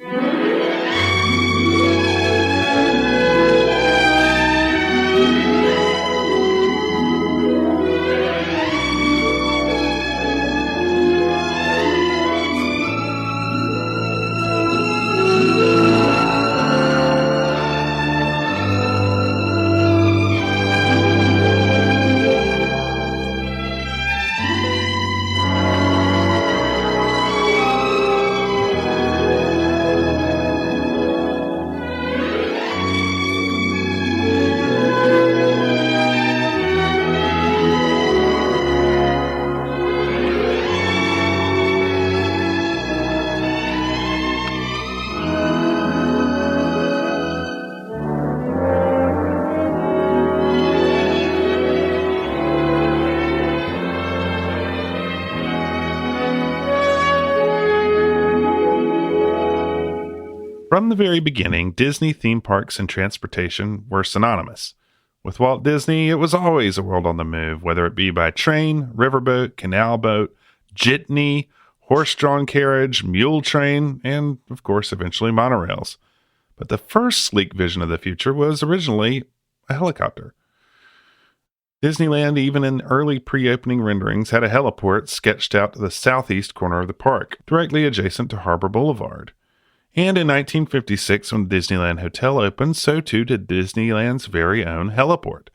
From the very beginning, Disney theme parks and transportation were synonymous. With Walt Disney, it was always a world on the move, whether it be by train, riverboat, canal boat, jitney, horse-drawn carriage, mule train, and, of course, eventually monorails. But the first sleek vision of the future was originally a helicopter. Disneyland, even in early pre-opening renderings, had a heliport sketched out to the southeast corner of the park, directly adjacent to Harbor Boulevard. And in 1956, when the Disneyland Hotel opened, so too did Disneyland's very own heliport,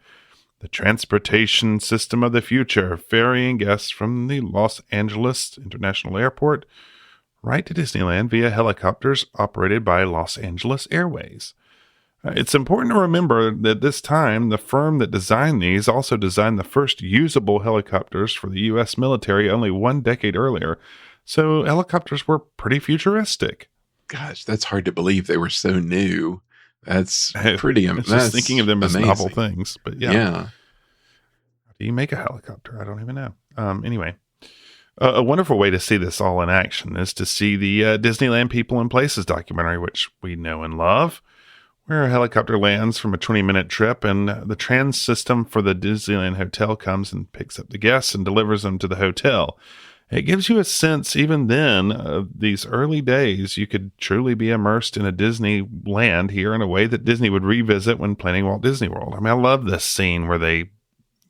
the transportation system of the future, ferrying guests from the Los Angeles International Airport right to Disneyland via helicopters operated by Los Angeles Airways. It's important to remember that this time, the firm that designed these also designed the first usable helicopters for the U.S. military only 1 decade earlier, so helicopters were pretty futuristic. Gosh, that's hard to believe they were so new. That's pretty amazing. Just thinking of them as novel things, but yeah. How do you make a helicopter? I don't even know. Anyway, a wonderful way to see this all in action is to see the Disneyland People and Places documentary, which we know and love, where a helicopter lands from a 20-minute trip and the trans system for the Disneyland Hotel comes and picks up the guests and delivers them to the hotel. It gives you a sense, even then, of these early days, you could truly be immersed in a Disneyland here in a way that Disney would revisit when planning Walt Disney World. I mean, I love this scene where they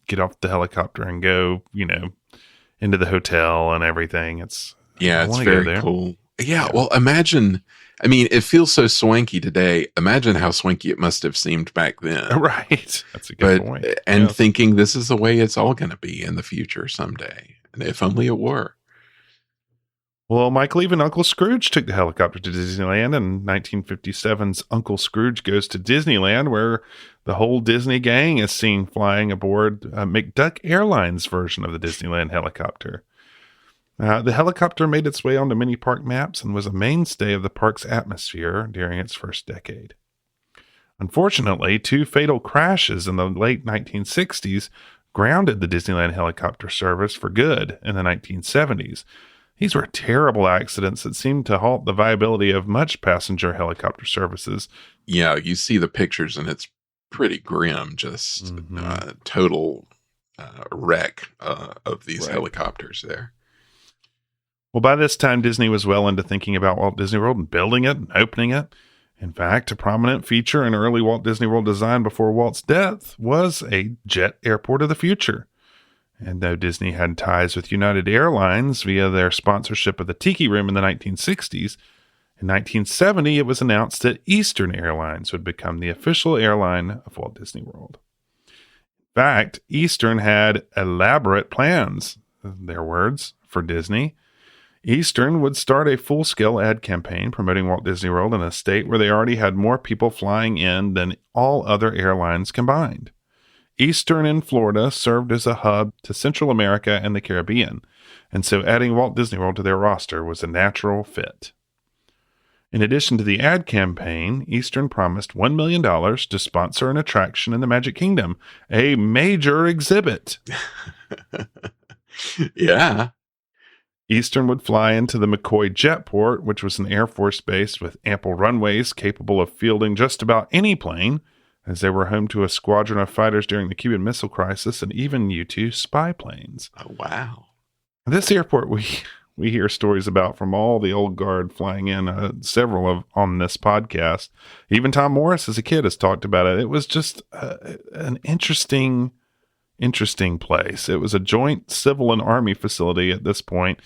get off the helicopter and go, into the hotel and everything. It's very cool. Yeah, well, imagine, it feels so swanky today. Imagine how swanky it must have seemed back then. Right. That's a good point. And thinking this is the way it's all going to be in the future someday. And if only it were. Well, Michael, even Uncle Scrooge took the helicopter to Disneyland, and 1957's Uncle Scrooge Goes to Disneyland, where the whole Disney gang is seen flying aboard McDuck Airlines version of the Disneyland helicopter. The helicopter made its way onto many park maps and was a mainstay of the park's atmosphere during its first decade. Unfortunately, 2 fatal crashes in the late 1960s grounded the Disneyland helicopter service for good in the 1970s. These were terrible accidents that seemed to halt the viability of much passenger helicopter services. Yeah, you see the pictures and it's pretty grim, just total wreck of these helicopters there. Well, by this time, Disney was well into thinking about Walt Disney World and building it and opening it. In fact, a prominent feature in early Walt Disney World design before Walt's death was a jet airport of the future. And though Disney had ties with United Airlines via their sponsorship of the Tiki Room in the 1960s, in 1970 it was announced that Eastern Airlines would become the official airline of Walt Disney World. In fact, Eastern had elaborate plans, their words, for Disney. Eastern would start a full-scale ad campaign promoting Walt Disney World in a state where they already had more people flying in than all other airlines combined. Eastern in Florida served as a hub to Central America and the Caribbean, and so adding Walt Disney World to their roster was a natural fit. In addition to the ad campaign, Eastern promised $1 million to sponsor an attraction in the Magic Kingdom, a major exhibit. Yeah. Eastern would fly into the McCoy Jetport, which was an Air Force base with ample runways capable of fielding just about any plane, as they were home to a squadron of fighters during the Cuban Missile Crisis and even U-2 spy planes. Oh, wow. This airport we hear stories about from all the old guard flying in, several of on this podcast. Even Tom Morris as a kid has talked about it. It was just an interesting place. It was a joint civil and army facility at this point.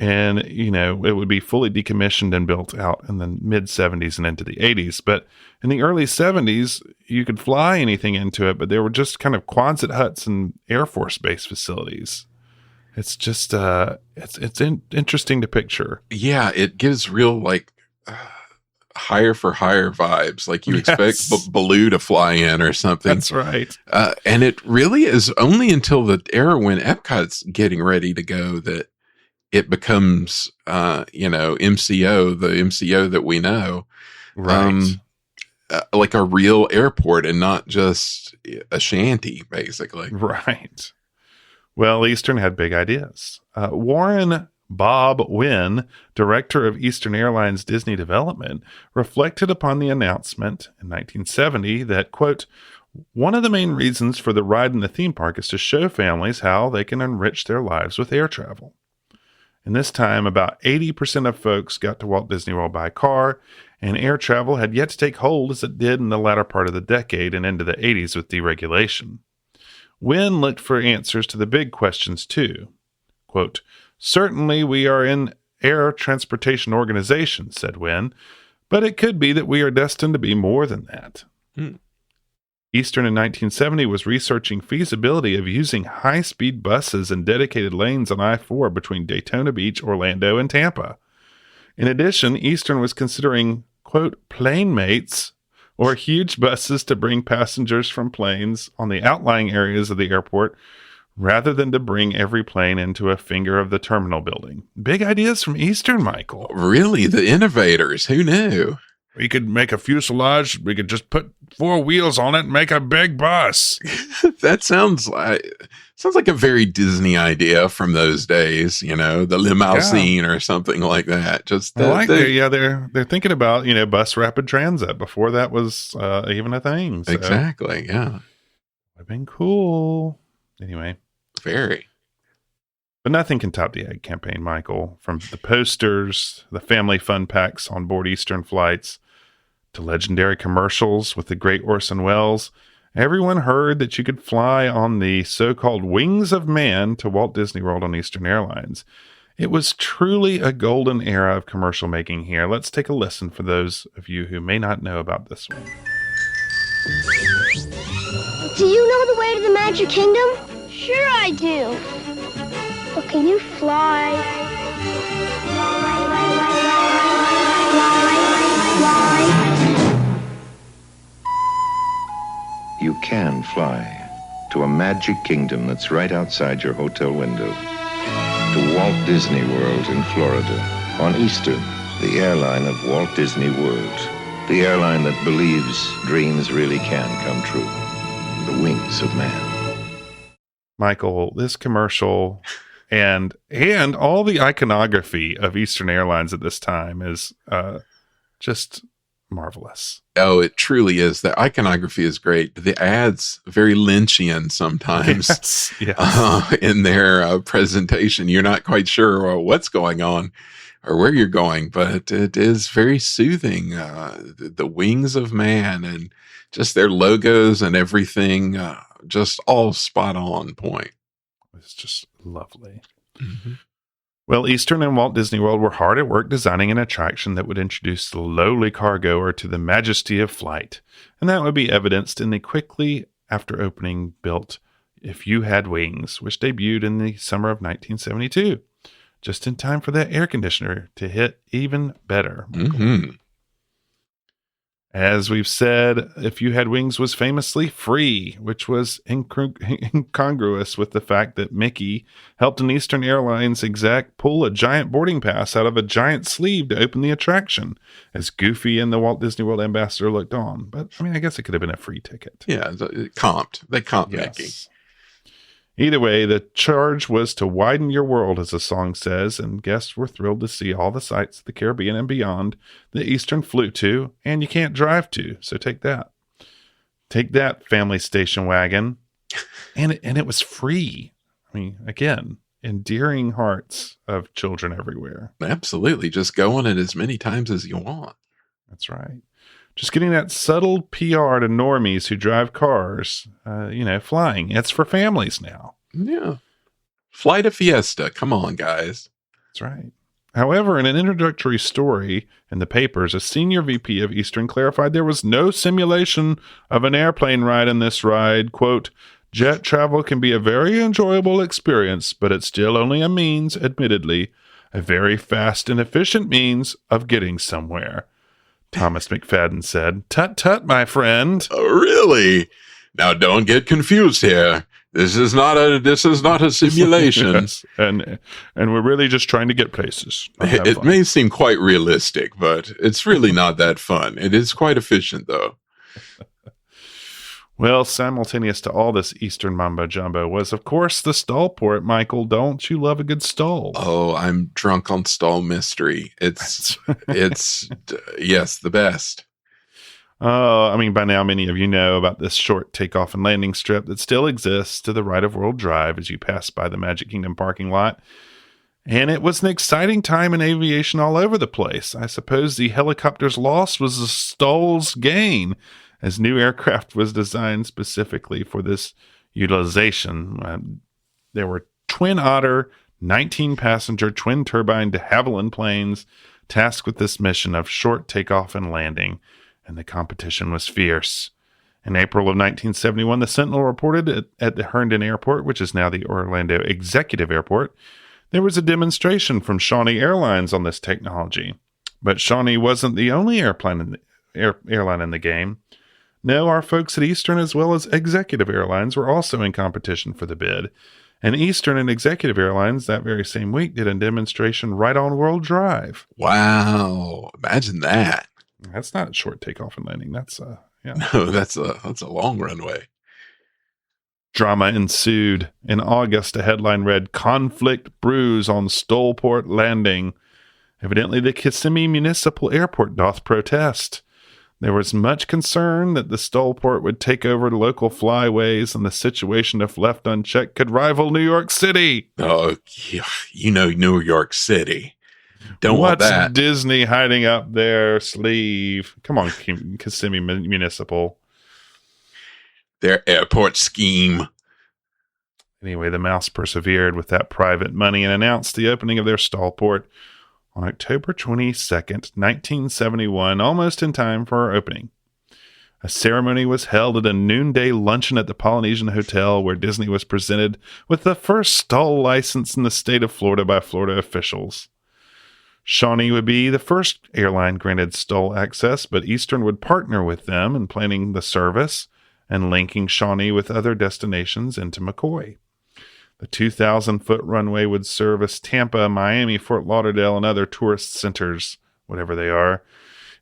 And, it would be fully decommissioned and built out in the mid-70s and into the 80s. But in the early 70s, you could fly anything into it, but they were just kind of Quonset huts and Air Force Base facilities. It's just, it's interesting to picture. Yeah, it gives real, higher for hire vibes. Like you expect Baloo to fly in or something. That's right. And it really is only until the era when Epcot's getting ready to go that it becomes, MCO, the MCO that we know, right? Like a real airport and not just a shanty, basically. Right. Well, Eastern had big ideas. Warren Bob Wynn, director of Eastern Airlines Disney Development, reflected upon the announcement in 1970 that, quote, one of the main reasons for the ride in the theme park is to show families how they can enrich their lives with air travel. In this time, about 80% of folks got to Walt Disney World by car, and air travel had yet to take hold as it did in the latter part of the decade and into the 80s with deregulation. Wynn looked for answers to the big questions too. Quote, certainly we are in air transportation organization, said Wynn, but it could be that we are destined to be more than that. Eastern in 1970 was researching feasibility of using high-speed buses and dedicated lanes on I-4 between Daytona Beach, Orlando, and Tampa. In addition, Eastern was considering, quote, plane mates, or huge buses to bring passengers from planes on the outlying areas of the airport rather than to bring every plane into a finger of the terminal building. Big ideas from Eastern, Michael. Really? The innovators. Who knew? We could make a fuselage. We could just put 4 wheels on it and make a big bus. That sounds like a very Disney idea from those days, you know, the limousine or something like that. Just they're thinking about, you know, bus rapid transit before that was even a thing. So. Exactly. Yeah. Would have been cool. Anyway. Very. But nothing can top the egg campaign, Michael. From the posters, the family fun packs on board Eastern flights, to legendary commercials with the great Orson Welles, everyone heard that you could fly on the so-called Wings of Man to Walt Disney World on Eastern Airlines. It was truly a golden era of commercial making here. Let's take a listen for those of you who may not know about this one. Do you know the way to the Magic Kingdom? Sure I do. Well, can you fly? You can fly to a magic kingdom that's right outside your hotel window. To Walt Disney World in Florida on Eastern, the airline of Walt Disney World. The airline that believes dreams really can come true. The Wings of Man. Michael, this commercial and all the iconography of Eastern Airlines at this time is just marvelous. Oh, it truly is. The iconography is great. The ads, very Lynchian sometimes. Yes. In their presentation. You're not quite sure what's going on or where you're going, but it is very soothing. The Wings of Man and just their logos and everything, just all spot on point. It's just lovely. Mm-hmm. Well, Eastern and Walt Disney World were hard at work designing an attraction that would introduce the lowly cargoer to the majesty of flight, and that would be evidenced in the quickly after opening built If You Had Wings, which debuted in the summer of 1972, just in time for that air conditioner to hit even better. Mm-hmm. As we've said, If You Had Wings was famously free, which was incongruous with the fact that Mickey helped an Eastern Airlines exec pull a giant boarding pass out of a giant sleeve to open the attraction, as Goofy and the Walt Disney World ambassador looked on. But, I mean, I guess it could have been a free ticket. Yeah, it comped. They comped Mickey. Either way, the charge was to widen your world, as the song says, and guests were thrilled to see all the sights of the Caribbean and beyond that Eastern flew to, and you can't drive to, so take that. Take that, family station wagon. And it was free. I mean, again, endearing hearts of children everywhere. Absolutely. Just go on it as many times as you want. That's right. Just getting that subtle PR to normies who drive cars, flying. It's for families now. Yeah. Fly to Fiesta. Come on, guys. That's right. However, in an introductory story in the papers, a senior VP of Eastern clarified there was no simulation of an airplane ride in this ride. Quote, jet travel can be a very enjoyable experience, but it's still only a means, admittedly, a very fast and efficient means of getting somewhere. Thomas McFadden said, "Tut tut, my friend." Oh, really? Now don't get confused here. This is not a simulation. Yes. And we're really just trying to get places. It may seem quite realistic, but it's really not that fun. It is quite efficient, though. Well, simultaneous to all this Eastern mambo jumbo was, of course, the stall port. Michael, don't you love a good stall? Oh, I'm drunk on stall mystery. It's yes, the best. I mean, by now, many of you know about this short takeoff and landing strip that still exists to the right of World Drive as you pass by the Magic Kingdom parking lot. And it was an exciting time in aviation all over the place. I suppose the helicopter's loss was the stall's gain, as new aircraft was designed specifically for this utilization. There were Twin Otter, 19-passenger twin-turbine de Havilland planes tasked with this mission of short takeoff and landing, and the competition was fierce. In April of 1971, the Sentinel reported at the Herndon Airport, which is now the Orlando Executive Airport, there was a demonstration from Shawnee Airlines on this technology. But Shawnee wasn't the only airline in the game. No, our folks at Eastern as well as Executive Airlines were also in competition for the bid. And Eastern and Executive Airlines that very same week did a demonstration right on World Drive. Wow. Imagine that. That's not short takeoff and landing. That's No, that's a long runway. Drama ensued. In August, a headline read, "Conflict brews on Stollport Landing. Evidently, the Kissimmee Municipal Airport doth protest. There was much concern that the Stollport would take over the local flyways, and the situation, if left unchecked, could rival New York City." Oh, yeah, New York City. Don't want that. What's Disney hiding up their sleeve? Come on, Kissimmee Municipal. Their airport scheme. Anyway, the Mouse persevered with that private money and announced the opening of their Stollport on October 22nd, 1971, almost in time for our opening. A ceremony was held at a noonday luncheon at the Polynesian Hotel, where Disney was presented with the first stall license in the state of Florida by Florida officials. Shawnee would be the first airline granted stall access, but Eastern would partner with them in planning the service and linking Shawnee with other destinations into McCoy. The 2,000-foot runway would service Tampa, Miami, Fort Lauderdale, and other tourist centers, whatever they are.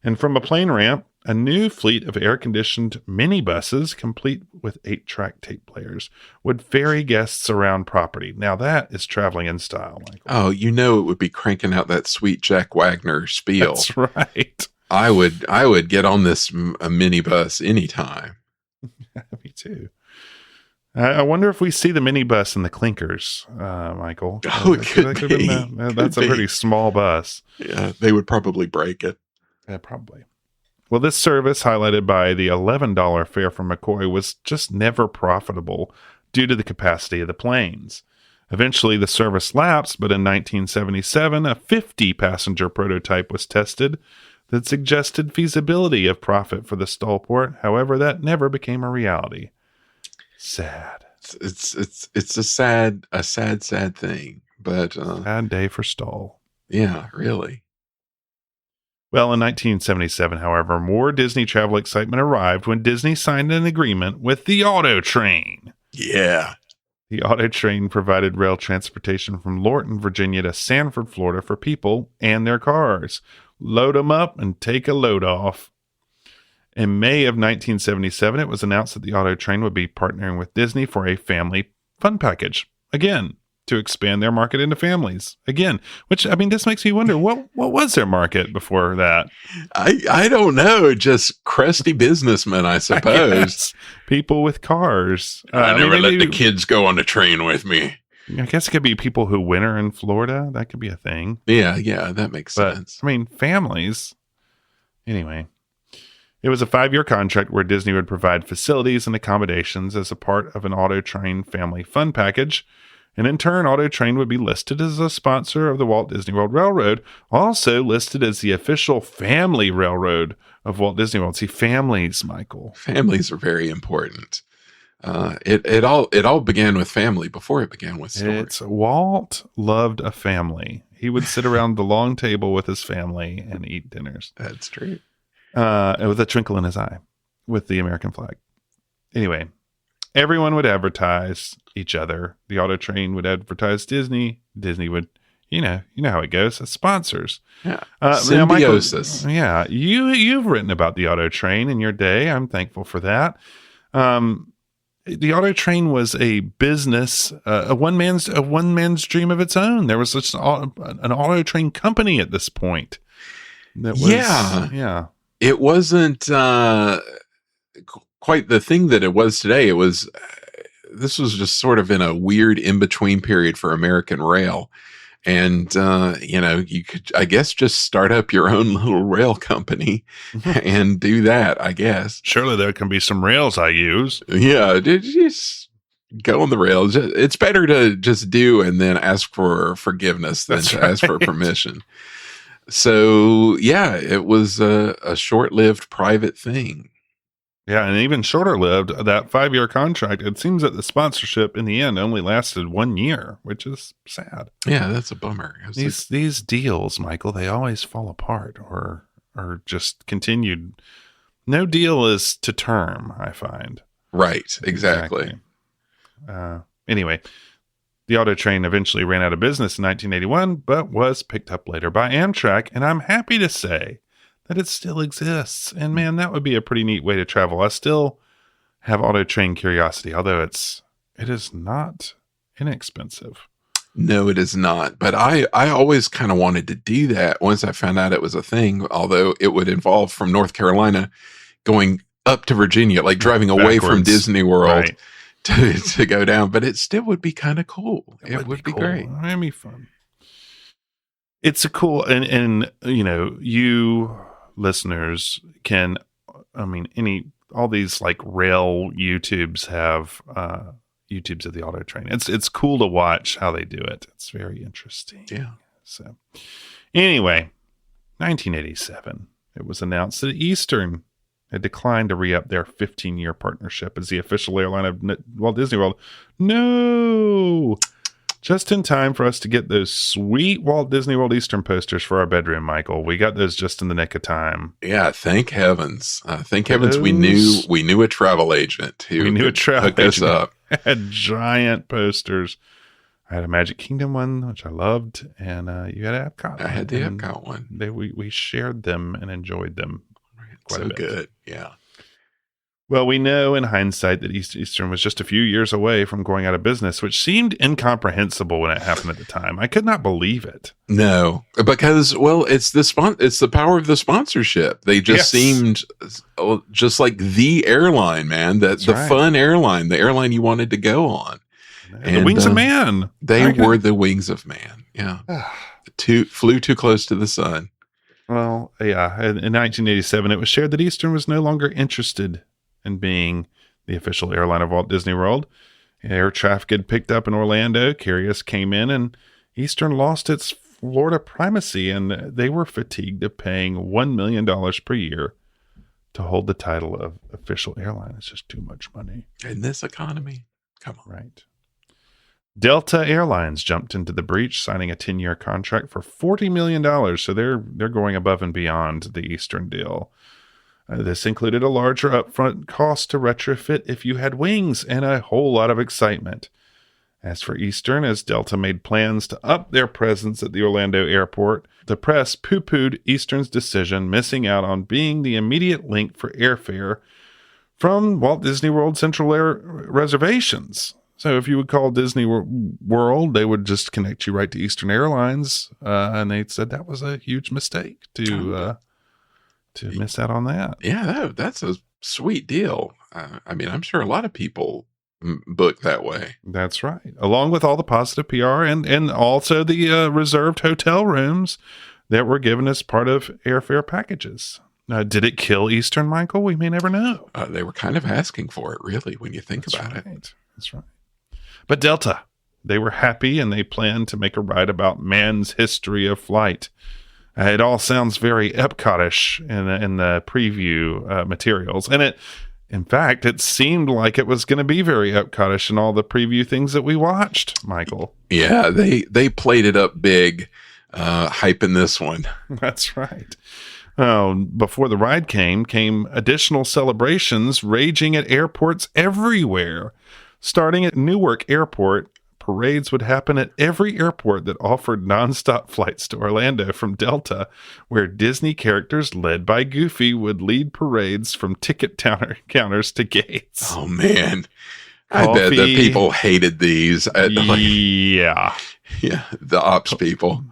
And from a plane ramp, a new fleet of air-conditioned minibuses, complete with 8-track tape players, would ferry guests around property. Now that is traveling in style, Michael. Oh, it would be cranking out that sweet Jack Wagner spiel. That's right. I would get on this minibus anytime. Me too. I wonder if we see the minibus in the Clinkers, Michael. Oh, it could be. That's a pretty small bus. Yeah, they would probably break it. Yeah, probably. Well, this service, highlighted by the $11 fare from McCoy, was just never profitable due to the capacity of the planes. Eventually, the service lapsed, but in 1977, a 50-passenger prototype was tested that suggested feasibility of profit for the Stollport. However, that never became a reality. Sad. It's a sad thing, but sad day for Stall. Yeah, really. Well, in 1977, however, more Disney travel excitement arrived when Disney signed an agreement with the Auto Train. Yeah. The Auto Train provided rail transportation from Lorton, Virginia to Sanford, Florida for people and their cars. Load them up and take a load off. In May of 1977, it was announced that the Auto Train would be partnering with Disney for a family fun package. Again, to expand their market into families. Again, which, I mean, this makes me wonder, what was their market before that? I don't know. Just crusty businessmen, I suppose. People with cars. I never let the kids go on the train with me. I guess it could be people who winter in Florida. That could be a thing. Yeah, that makes sense. I mean, families. Anyway. It was a 5-year contract where Disney would provide facilities and accommodations as a part of an Auto Train family fun package. And in turn, Auto Train would be listed as a sponsor of the Walt Disney World Railroad, also listed as the official family railroad of Walt Disney World. See, families, Michael. Families are very important. It all began with family before it began with story. Walt loved a family. He would sit around the long table with his family and eat dinners. That's true. With a twinkle in his eye with the American flag. Anyway, everyone would advertise each other. The Auto Train would advertise Disney. Disney would, you know how it goes. As sponsors. Yeah. Symbiosis. Michael, yeah. You've written about the Auto Train in your day. I'm thankful for that. The auto train was a business, a one man's dream of its own. There was such an auto train company at this point. That was, yeah. It wasn't quite the thing that it was today. It was. This was just sort of in a weird in-between period for American rail. And, you could, I guess, just start up your own little rail company and do that, I guess. Surely there can be some rails I use. Yeah, just go on the rails. It's better to just do and then ask for forgiveness than to ask for permission. So, yeah, it was a short-lived private thing. Yeah, and even shorter lived, that 5-year contract, it seems that the sponsorship in the end only lasted 1 year, which is sad. Yeah, that's a bummer. These deals, Michael, they always fall apart or just continued. No deal is to term, I find. Right, exactly. Anyway, the auto train eventually ran out of business in 1981, but was picked up later by Amtrak, and I'm happy to say that it still exists. And man, that would be a pretty neat way to travel. I still have auto train curiosity, although it is not inexpensive. No, it is not. But I always kind of wanted to do that once I found out it was a thing, although it would involve from North Carolina going up to Virginia, like driving away from Disney World to go down. But it still would be kind of cool. It would be cool. great. It'd be fun. It's a cool, and you listeners can, all these like rail YouTubes have YouTubes of the auto train. It's cool to watch how they do it. It's very interesting. Yeah. So anyway, 1987, it was announced that Eastern had declined to re-up their 15-year partnership as the official airline of Walt Disney World. No! Just in time for us to get those sweet Walt Disney World Eastern posters for our bedroom, Michael. We got those just in the nick of time. Yeah, thank heavens. Thank heavens we knew a travel agent who hooked us up. Had giant posters. I had a Magic Kingdom one, which I loved, and you had an EPCOT one. I had the EPCOT one. We shared them and enjoyed them quite a bit. Good, yeah. Well, we know in hindsight that Eastern was just a few years away from going out of business, which seemed incomprehensible when it happened at the time. I could not believe it. No, because, it's the power of the sponsorship. They just seemed just like the airline, man, the fun airline, the airline you wanted to go on. And the Wings of Man. They were the Wings of Man. Yeah. Flew too close to the sun. Well, yeah. In 1987, it was shared that Eastern was no longer interested in being the official airline of Walt Disney World. Air traffic had picked up in Orlando. Curious came in, and Eastern lost its Florida primacy, and they were fatigued of paying $1 million per year to hold the title of official airline. It's just too much money. In this economy? Come on. Right. Delta Airlines jumped into the breach, signing a 10-year contract for $40 million. So they're going above and beyond the Eastern deal. This included a larger upfront cost to retrofit if you had wings and a whole lot of excitement. As for Eastern, as Delta made plans to up their presence at the Orlando airport, the press poo-pooed Eastern's decision, missing out on being the immediate link for airfare from Walt Disney World Central Air reservations. So if you would call Disney World, they would just connect you right to Eastern Airlines. And they said that was a huge mistake to miss out on that. Yeah, that's a sweet deal. I'm sure a lot of people book that way. That's right. Along with all the positive PR and also the reserved hotel rooms that were given as part of airfare packages. Did it kill Eastern, Michael? We may never know. They were kind of asking for it, really, when you think about it. That's right. But Delta, they were happy, and they planned to make a ride about man's history of flight. It all sounds very Epcot-ish in the preview materials. And in fact, it seemed like it was going to be very Epcot-ish in all the preview things that we watched, Michael. Yeah, they played it up big, hyping this one. That's right. Before the ride came additional celebrations raging at airports everywhere. Starting at Newark Airport, parades would happen at every airport that offered nonstop flights to Orlando from Delta, where Disney characters led by Goofy would lead parades from ticket counters to gates. Oh, man. I bet the people hated these. Yeah. Yeah, the ops people.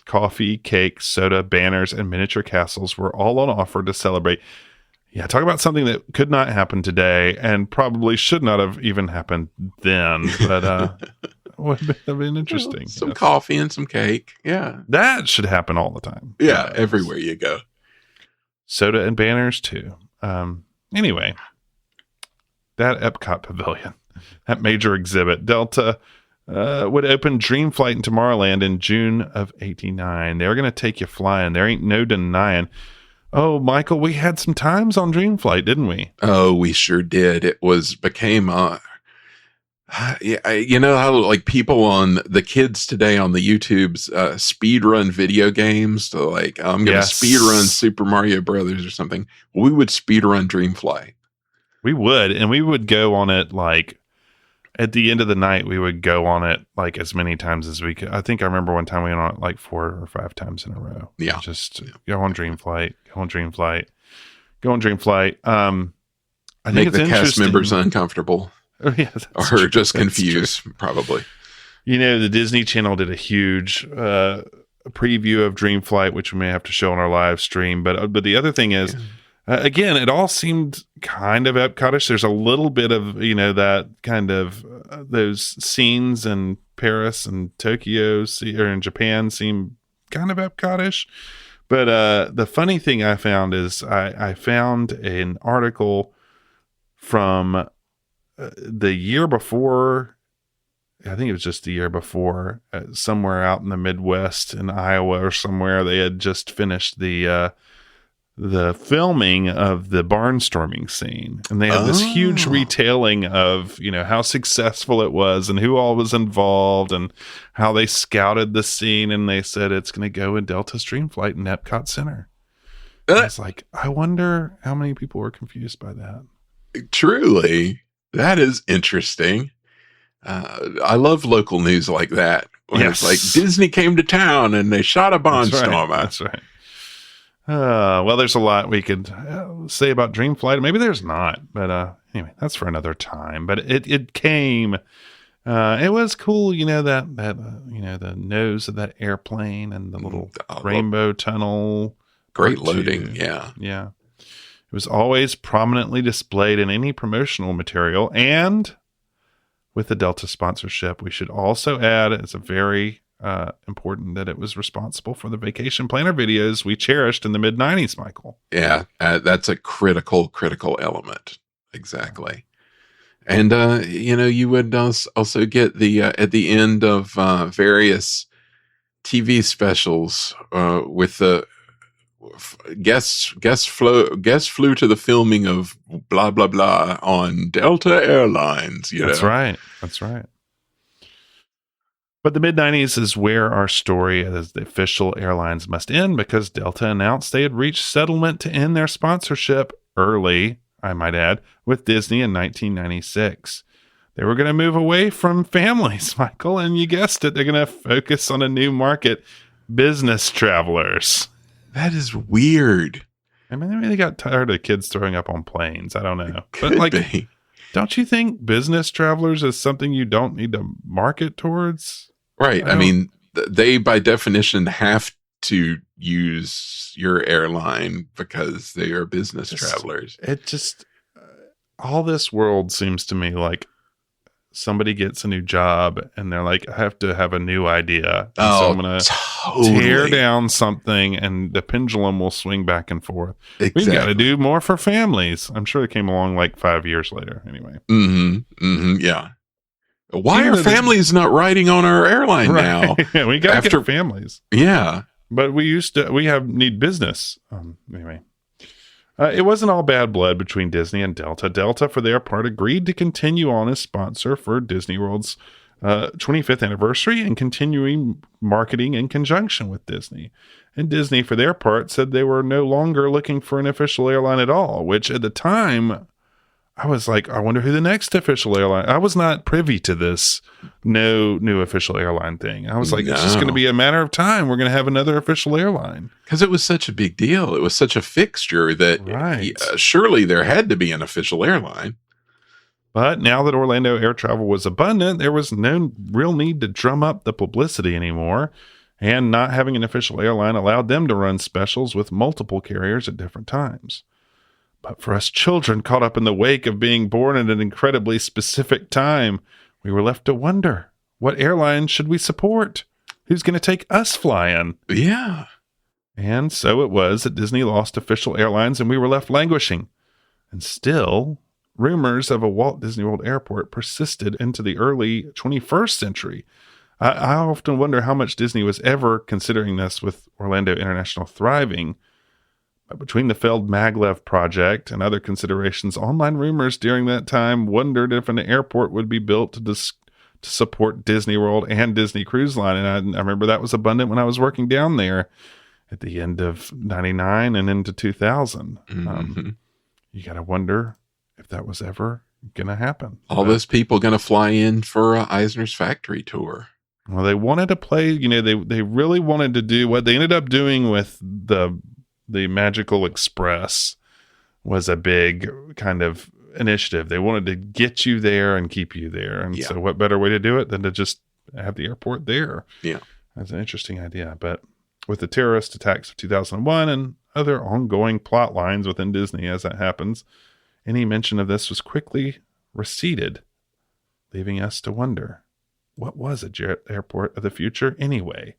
Coffee, cake, soda, banners, and miniature castles were all on offer to celebrate. Yeah, talk about something that could not happen today and probably should not have even happened then. But would have been interesting. Some coffee and some cake. Yeah. That should happen all the time. Yeah, everywhere you go. Soda and banners, too. Anyway, that Epcot Pavilion, that major exhibit, Delta would open Dream Flight in Tomorrowland in June of 1989. They were going to take you flying. There ain't no denying. Oh, Michael, we had some times on Dream Flight, didn't we? Oh, we sure did. It became you know how like people on the kids today on the YouTubes speed run video games to like I'm going to speed run Super Mario Brothers or something. We would speed run Dream Flight. We would, and we would go on it like at the end of the night. We would go on it like as many times as we could. I think I remember one time we went on it like 4 or 5 times in a row. Yeah, just go on Dream Flight, go on Dream Flight, go on Dream Flight. I think make it's the cast members uncomfortable. Yeah, or just confused, probably. You know, the Disney Channel did a huge preview of Dream Flight, which we may have to show on our live stream. But the other thing is, again, it all seemed kind of Epcotish. There's a little bit of, you know, that kind of those scenes in Paris and Tokyo or in Japan seem kind of Epcotish. But the funny thing I found is I found an article from the year before. I think it was just the year before, somewhere out in the Midwest in Iowa or somewhere. They had just finished the filming of the barnstorming scene, and they had this huge retelling of, you know, how successful it was and who all was involved and how they scouted the scene. And they said it's going to go in Delta's Dream Flight in Epcot Center. I was like, I wonder how many people were confused by that. Truly, that is interesting. I love local news like that. When it's like Disney came to town and they shot a barnstormer. That's right. Well, there's a lot we could say about Dream Flight. Maybe there's not, but anyway, that's for another time. But it came. It was cool, you know, that you know, the nose of that airplane and the little rainbow tunnel. Great loading, yeah. It was always prominently displayed in any promotional material, and with the Delta sponsorship, we should also add, it's a very important that it was responsible for the vacation planner videos we cherished in the mid-90s, Michael. Yeah, that's a critical element. Exactly. And, you know, you would also get the, at the end of various TV specials with the guests flew to the filming of blah, blah, blah on Delta Airlines. That's right. But the mid-90s is where our story as the official airlines must end, because Delta announced they had reached settlement to end their sponsorship early, I might add, with Disney in 1996. They were going to move away from families, Michael, and you guessed it, they're going to focus on a new market, business travelers. That is weird. I mean, maybe they got tired of kids throwing up on planes. I don't know. But like, don't you think business travelers is something you don't need to market towards? Right. I mean, they by definition have to use your airline because they are business travelers. It just, all this world seems to me like somebody gets a new job and they're like, I have to have a new idea. So I'm going to tear down something and the pendulum will swing back and forth. Exactly. We got to do more for families. I'm sure it came along like 5 years later anyway. Yeah. Why are families not riding on our airline now? Yeah, we got to get families. Yeah. But we need business. Anyway. It wasn't all bad blood between Disney and Delta. Delta, for their part, agreed to continue on as sponsor for Disney World's 25th anniversary and continuing marketing in conjunction with Disney. And Disney, for their part, said they were no longer looking for an official airline at all, which at the time, I was like, I wonder who the next official airline. I was not privy to this no new official airline thing. I was like, it's just going to be a matter of time. We're going to have another official airline. Because it was such a big deal. It was such a fixture that surely there had to be an official airline. But now that Orlando air travel was abundant, there was no real need to drum up the publicity anymore. And not having an official airline allowed them to run specials with multiple carriers at different times. But for us children caught up in the wake of being born at an incredibly specific time, we were left to wonder, what airline should we support? Who's going to take us flying? Yeah. And so it was that Disney lost official airlines and we were left languishing. And still, rumors of a Walt Disney World airport persisted into the early 21st century. I often wonder how much Disney was ever considering this with Orlando International thriving. But between the failed maglev project and other considerations, online rumors during that time wondered if an airport would be built to support Disney World and Disney Cruise Line. And I remember that was abundant when I was working down there at the end of 99 and into 2000. You got to wonder if that was ever going to happen. All those people going to fly in for Eisner's factory tour. Well, they wanted to play, they really wanted to do what they ended up doing with the Magical Express was a big kind of initiative. They wanted to get you there and keep you there. And so what better way to do it than to just have the airport there? Yeah. That's an interesting idea. But with the terrorist attacks of 2001 and other ongoing plot lines within Disney as that happens, any mention of this was quickly receded, leaving us to wonder, what was a jet airport of the future anyway?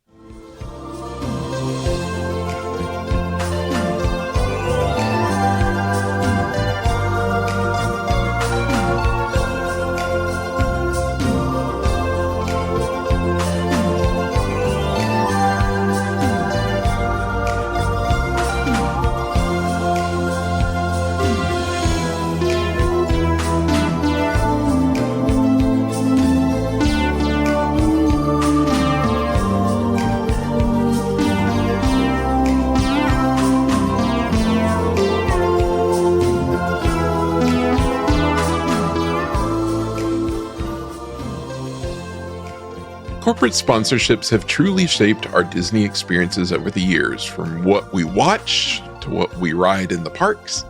Corporate sponsorships have truly shaped our Disney experiences over the years, from what we watch to what we ride in the parks,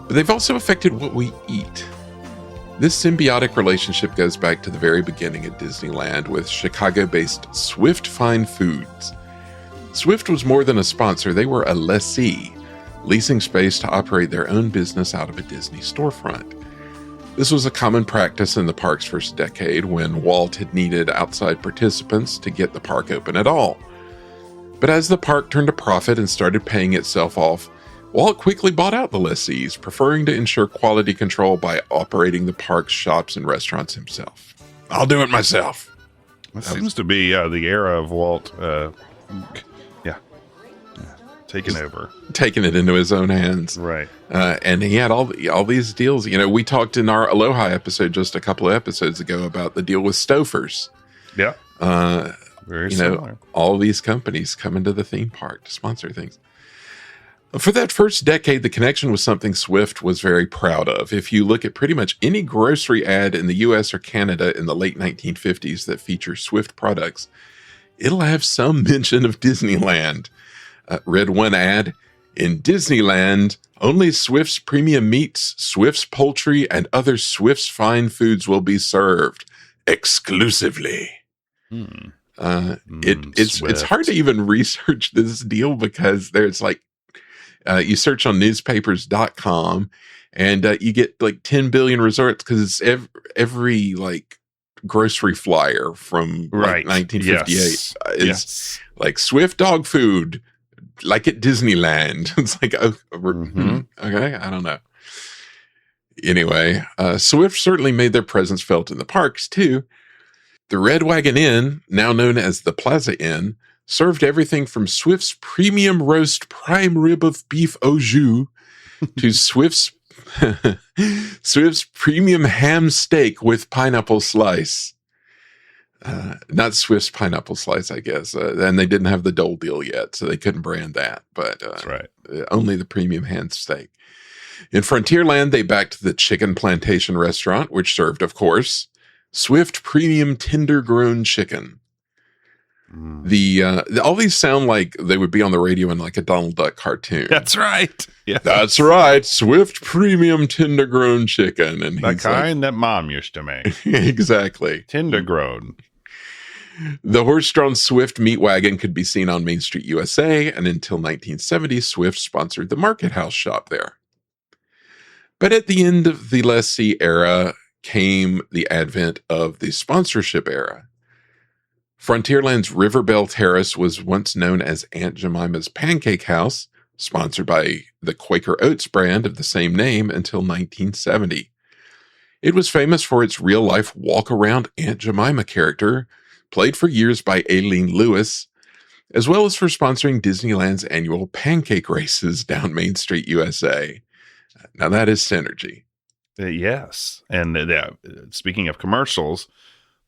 but they've also affected what we eat. This symbiotic relationship goes back to the very beginning at Disneyland with Chicago-based Swift Fine Foods. Swift was more than a sponsor, they were a lessee, leasing space to operate their own business out of a Disney storefront. This was a common practice in the park's first decade when Walt had needed outside participants to get the park open at all. But as the park turned a profit and started paying itself off, Walt quickly bought out the lessees, preferring to ensure quality control by operating the park's shops and restaurants himself. I'll do it myself. That seems to be the era of Walt taking over. Taking it into his own hands. Right. And he had all these deals. We talked in our Aloha episode just a couple of episodes ago about the deal with Stouffer's. Yeah. Very similar. All these companies come into the theme park to sponsor things. For that first decade, the connection was something Swift was very proud of. If you look at pretty much any grocery ad in the US or Canada in the late 1950s that features Swift products, it'll have some mention of Disneyland. Read one ad, in Disneyland, only Swift's premium meats, Swift's poultry, and other Swift's fine foods will be served exclusively. It's hard to even research this deal because there's you search on newspapers.com and you get 10 billion results because it's every grocery flyer from 1958 is Swift dog food. Like at Disneyland. It's okay, I don't know. Anyway, Swift certainly made their presence felt in the parks too. The Red Wagon Inn, now known as the Plaza Inn, served everything from Swift's premium roast prime rib of beef au jus to Swift's premium ham steak with pineapple slice. Not Swift's pineapple slice, I guess. And they didn't have the Dole deal yet, so they couldn't brand that. But that's right. Only the premium hand steak. In Frontierland, they backed the Chicken Plantation restaurant, which served, of course, Swift Premium Tender-Grown Chicken. All these sound like they would be on the radio in like a Donald Duck cartoon. That's right. Yeah, that's right. Swift Premium Tender-Grown Chicken, and the kind that Mom used to make. Exactly. Tender-grown. The horse-drawn Swift meat wagon could be seen on Main Street, USA, and until 1970, Swift sponsored the Market House shop there. But at the end of the lessee era came the advent of the sponsorship era. Frontierland's Riverbell Terrace was once known as Aunt Jemima's Pancake House, sponsored by the Quaker Oats brand of the same name until 1970. It was famous for its real-life walk-around Aunt Jemima character, played for years by Aileen Lewis, as well as for sponsoring Disneyland's annual pancake races down Main Street, USA. Now that is synergy. Yes. And speaking of commercials,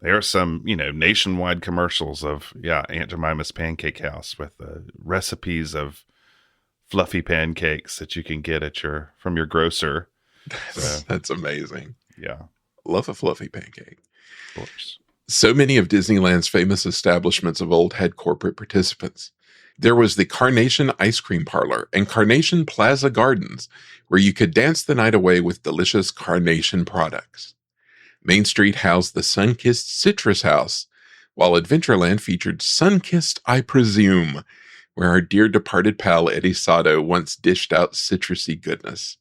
there are some, nationwide commercials of, Aunt Jemima's Pancake House with recipes of fluffy pancakes that you can get from your grocer. That's amazing. Yeah. Love a fluffy pancake. Of course. So many of Disneyland's famous establishments of old had corporate participants. There was the Carnation Ice Cream Parlor and Carnation Plaza Gardens, where you could dance the night away with delicious Carnation products. Main Street housed the Sunkissed Citrus House, while Adventureland featured Sunkissed I Presume, where our dear departed pal Eddie Sato once dished out citrusy goodness.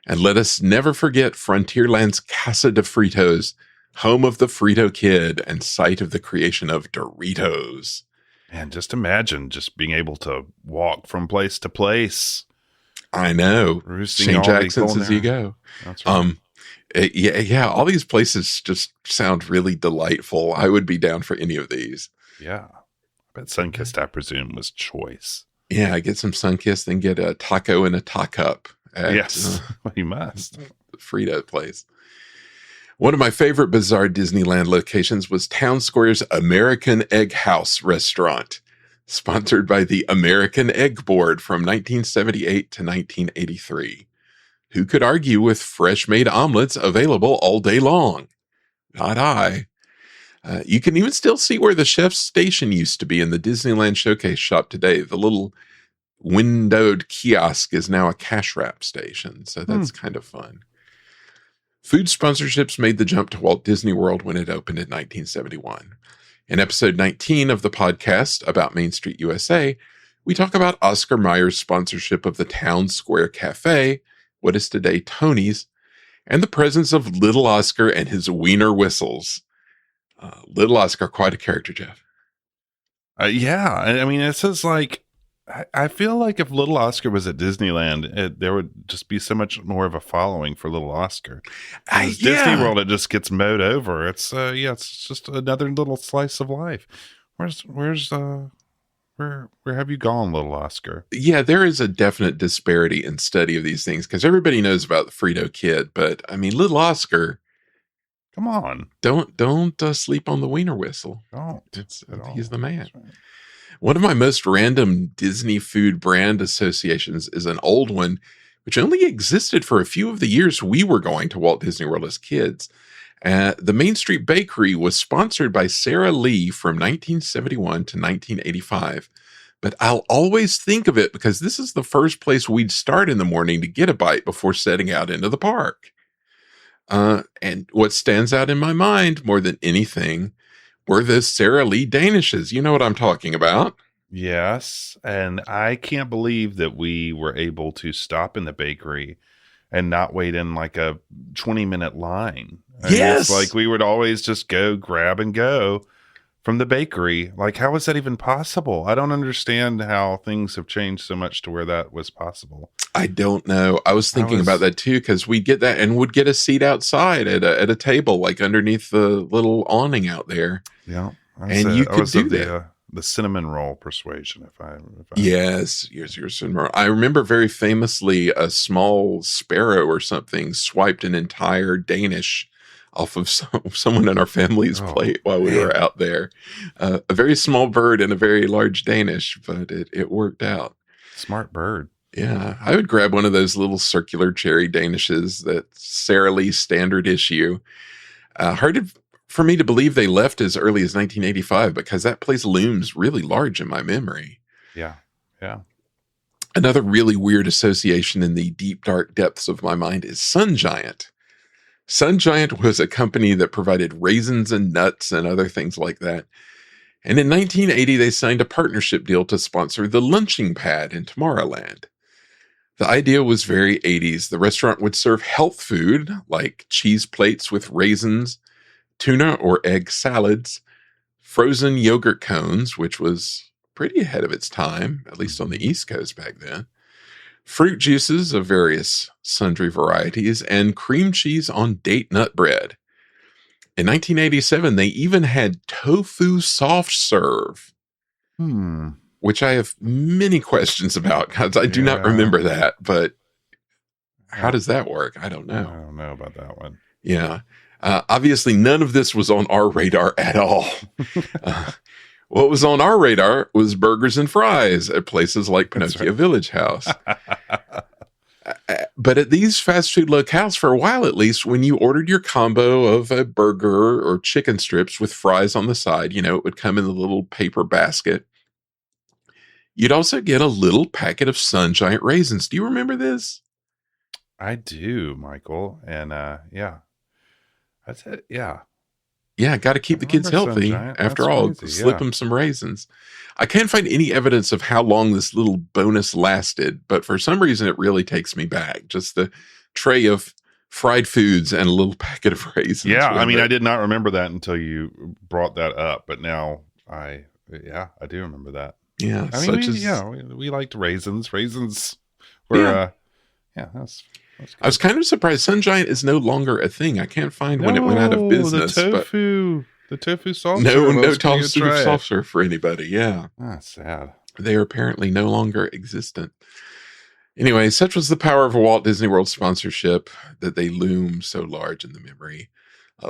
And let us never forget Frontierland's Casa de Fritos, home of the Frito Kid and site of the creation of Doritos. And just imagine just being able to walk from place to place. I know. Change accents as you go. That's right. All these places just sound really delightful. I would be down for any of these. Yeah. But Sunkissed, I presume, was choice. Yeah, get some Sunkissed, then get a taco and a tacup. Yes, you must. The Frito place. One of my favorite bizarre Disneyland locations was Town Square's American Egg House restaurant, sponsored by the American Egg Board from 1978 to 1983. Who could argue with fresh-made omelets available all day long? Not I. You can even still see where the chef's station used to be in the Disneyland Showcase shop today. The little windowed kiosk is now a cash wrap station, so that's kind of fun. Food sponsorships made the jump to Walt Disney World when it opened in 1971. In episode 19 of the podcast about Main Street, USA, we talk about Oscar Mayer's sponsorship of the Town Square Cafe, what is today Tony's, and the presence of Little Oscar and his wiener whistles. Little Oscar, quite a character, Jeff. Yeah. I mean, it's just like, I feel like if Little Oscar was at Disneyland, there would just be so much more of a following for Little Oscar. Disney World, it just gets mowed over. It's it's just another little slice of life. Where have you gone, Little Oscar? Yeah, there is a definite disparity in study of these things because everybody knows about the Frito Kid, but I mean, Little Oscar. Come on, don't sleep on the wiener whistle. Don't. He's the man. Right. One of my most random Disney food brand associations is an old one, which only existed for a few of the years we were going to Walt Disney World as kids. The Main Street Bakery was sponsored by Sara Lee from 1971 to 1985. But I'll always think of it because this is the first place we'd start in the morning to get a bite before setting out into the park. And what stands out in my mind more than anything were the Sara Lee Danishes. You know what I'm talking about. Yes. And I can't believe that we were able to stop in the bakery and not wait in like a 20-minute line. Yes. It's like we would always just go grab and go from the bakery. Like, how is that even possible? I don't understand how things have changed so much to where that was possible. I don't know. I was thinking about that too, because we'd get that and would get a seat outside at a table, like underneath the little awning out there. Yeah. And you could do that. The cinnamon roll persuasion, if I yes, your cinnamon roll. I remember very famously a small sparrow or something swiped an entire Danish off of someone in our family's plate while we were out there. A very small bird and a very large Danish, but it worked out. Smart bird. Yeah, I would grab one of those little circular cherry danishes, that Sara Lee standard issue. For me to believe they left as early as 1985 because that place looms really large in my memory. Yeah. Yeah. Another really weird association in the deep, dark depths of my mind is Sun Giant. Sun Giant was a company that provided raisins and nuts and other things like that. And in 1980, they signed a partnership deal to sponsor the lunching pad in Tomorrowland. The idea was very 80s. The restaurant would serve health food like cheese plates with raisins, tuna or egg salads, frozen yogurt cones, which was pretty ahead of its time, at least on the East Coast back then, fruit juices of various sundry varieties, and cream cheese on date nut bread. In 1987, they even had tofu soft serve, which I have many questions about because I do not remember that. But how does that work? I don't know. I don't know about that one. Yeah. Obviously, none of this was on our radar at all. What was on our radar was burgers and fries at places like Pinocchio Village House. But at these fast food locales, for a while at least, when you ordered your combo of a burger or chicken strips with fries on the side, it would come in the little paper basket. You'd also get a little packet of Sun Giant raisins. Do you remember this? I do, Michael. And yeah. That's it. Yeah. Yeah, got to keep the kids healthy. After all, slip them some raisins. I can't find any evidence of how long this little bonus lasted, but for some reason it really takes me back. Just the tray of fried foods and a little packet of raisins. Yeah, I mean, I did not remember that until you brought that up, but now I do remember that. Yeah, I mean, we liked raisins. Raisins were, that's I was kind of surprised Sun Giant is no longer a thing. I can't find when it went out of business. The tofu soft serve. No tofu soft serve for anybody. Yeah. That's sad. They are apparently no longer existent. Anyway, such was the power of a Walt Disney World sponsorship that they loom so large in the memory.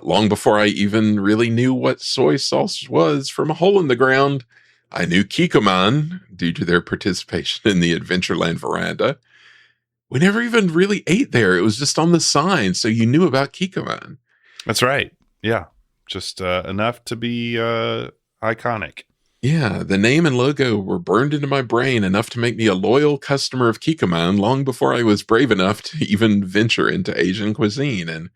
Long before I even really knew what soy sauce was from a hole in the ground, I knew Kikkoman due to their participation in the Adventureland veranda. We never even really ate there. It was just on the sign, so you knew about Kikkoman. That's right. Yeah. Just enough to be iconic. Yeah, the name and logo were burned into my brain enough to make me a loyal customer of Kikkoman long before I was brave enough to even venture into Asian cuisine. And,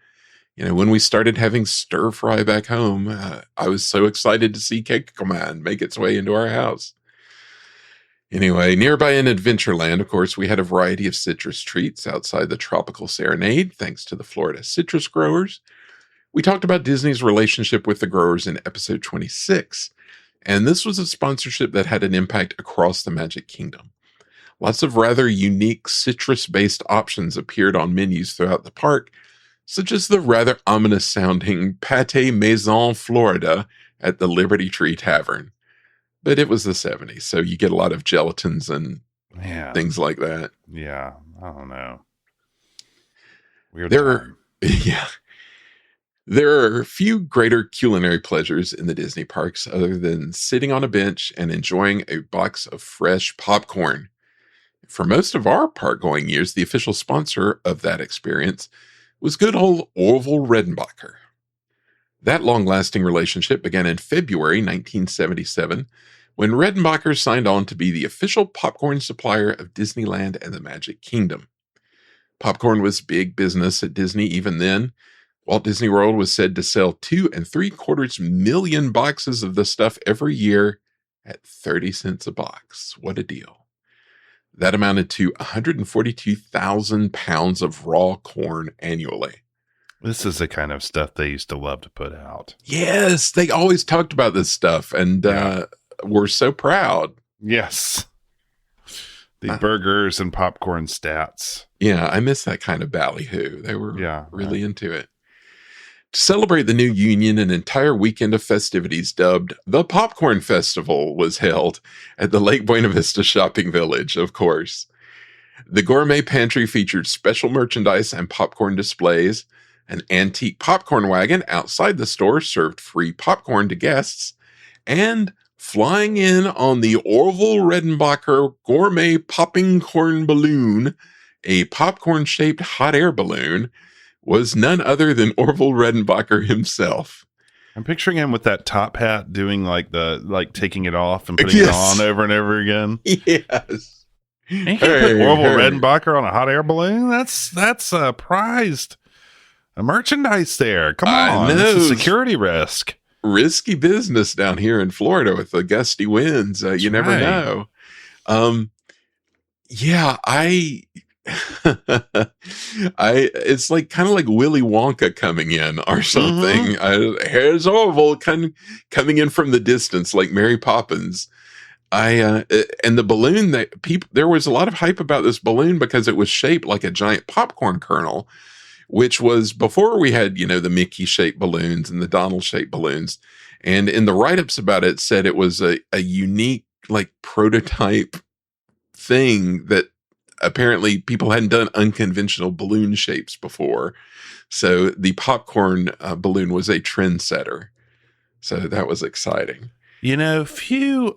when we started having stir fry back home, I was so excited to see Kikkoman make its way into our house. Anyway, nearby in Adventureland, of course, we had a variety of citrus treats outside the Tropical Serenade, thanks to the Florida citrus growers. We talked about Disney's relationship with the growers in episode 26, and this was a sponsorship that had an impact across the Magic Kingdom. Lots of rather unique citrus-based options appeared on menus throughout the park, such as the rather ominous-sounding Pâté Maison Florida at the Liberty Tree Tavern. But it was the 70s, so you get a lot of gelatins and things like that. Yeah, I don't know. Weird. There are a few greater culinary pleasures in the Disney parks other than sitting on a bench and enjoying a box of fresh popcorn. For most of our park-going years, the official sponsor of that experience was good old Orville Redenbacher. That long-lasting relationship began in February 1977 when Redenbacher signed on to be the official popcorn supplier of Disneyland and the Magic Kingdom. Popcorn was big business at Disney even then. Walt Disney World was said to sell 2.75 million boxes of the stuff every year at 30 cents a box. What a deal. That amounted to 142,000 pounds of raw corn annually. This is the kind of stuff they used to love to put out. Yes, they always talked about this stuff and were so proud. Yes. The burgers and popcorn stats. Yeah, I miss that kind of ballyhoo. They were really into it. To celebrate the new union, an entire weekend of festivities dubbed the Popcorn Festival was held at the Lake Buena Vista Shopping Village, of course. The gourmet pantry featured special merchandise and popcorn displays. An antique popcorn wagon outside the store served free popcorn to guests, and flying in on the Orville Redenbacher Gourmet Popping Corn Balloon, a popcorn-shaped hot air balloon, was none other than Orville Redenbacher himself. I'm picturing him with that top hat doing taking it off and putting it on over and over again. Yes. You can't put Orville Redenbacher on a hot air balloon. That's prized merchandise there. Come on. It's a security risk. Risky business down here in Florida with the gusty winds. You never know. It's like kind of like Willy Wonka coming in or something. Here's Orville coming in from the distance, like Mary Poppins. And the balloon there was a lot of hype about this balloon because it was shaped like a giant popcorn kernel, which was before we had, the Mickey shaped balloons and the Donald shaped balloons. And in the write-ups about it said it was a unique, like, prototype thing that apparently people hadn't done unconventional balloon shapes before. So the popcorn balloon was a trendsetter. So that was exciting. Few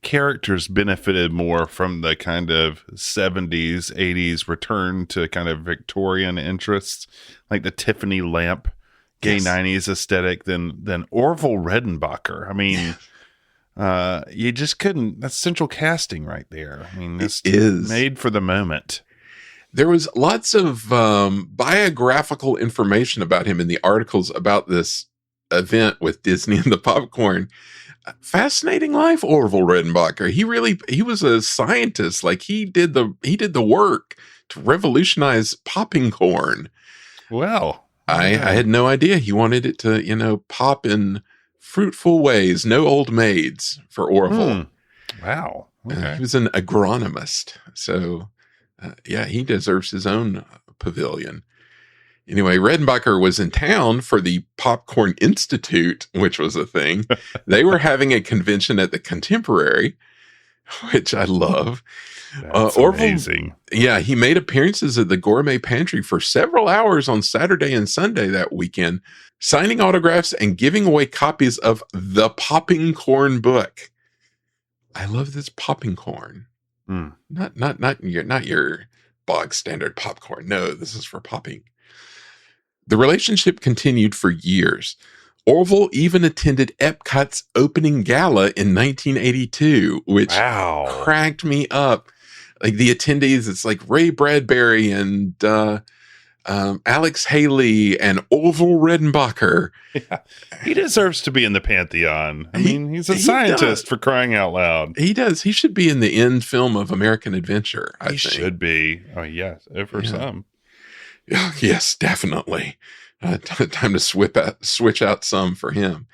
characters benefited more from the kind of 70s, 80s return to kind of Victorian interests, like the Tiffany lamp, gay 90s aesthetic than Orville Redenbacher. I mean, you just couldn't. That's central casting right there. I mean, it's made for the moment. There was lots of biographical information about him in the articles about this event with Disney and the popcorn. Fascinating life, Orville Redenbacher. He was a scientist. Like he did the work to revolutionize popping corn. Well, I had no idea he wanted it to, pop in fruitful ways. No old maids for Orville. Wow. Okay. He was an agronomist. So, he deserves his own pavilion. Anyway, Redenbacher was in town for the Popcorn Institute, which was a thing. They were having a convention at the Contemporary, which I love. That's amazing. Yeah, he made appearances at the Gourmet Pantry for several hours on Saturday and Sunday that weekend, signing autographs and giving away copies of The Popping Corn Book. I love this popping corn. Not your bog standard popcorn. No, this is for popping. The relationship continued for years. Orville even attended EPCOT's opening gala in 1982, which cracked me up. Like the attendees, it's like Ray Bradbury and Alex Haley and Orville Redenbacher. Yeah, he deserves to be in the Pantheon. I mean, he's a scientist for crying out loud. He does. He should be in the end film of American Adventure, I think. He should be. Oh, yes, for some. Yes, definitely. Time to switch out some for him.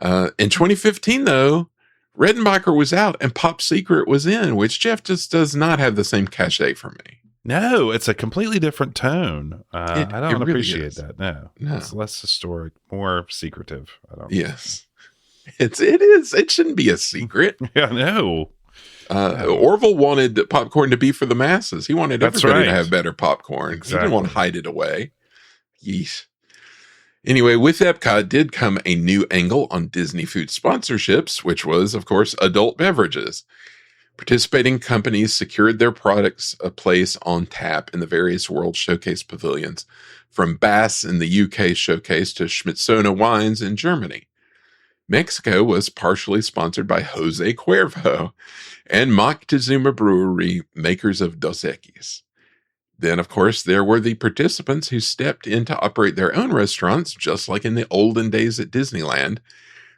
In 2015, though, Redenbacher was out and Pop Secret was in, which Jeff just does not have the same cachet for me. No, it's a completely different tone. I don't really appreciate that. No, it's less historic, more secretive. Yes, it is. It shouldn't be a secret. Yeah, no. Orville wanted popcorn to be for the masses. He wanted everybody to have better popcorn. Exactly. He didn't want to hide it away. Yeesh. Anyway, with EPCOT did come a new angle on Disney food sponsorships, which was, of course, adult beverages. Participating companies secured their products a place on tap in the various World Showcase pavilions, from Bass in the UK showcase to Schmitzona Wines in Germany. Mexico was partially sponsored by Jose Cuervo and Moctezuma Brewery, makers of Dos Equis. Then, of course, there were the participants who stepped in to operate their own restaurants, just like in the olden days at Disneyland.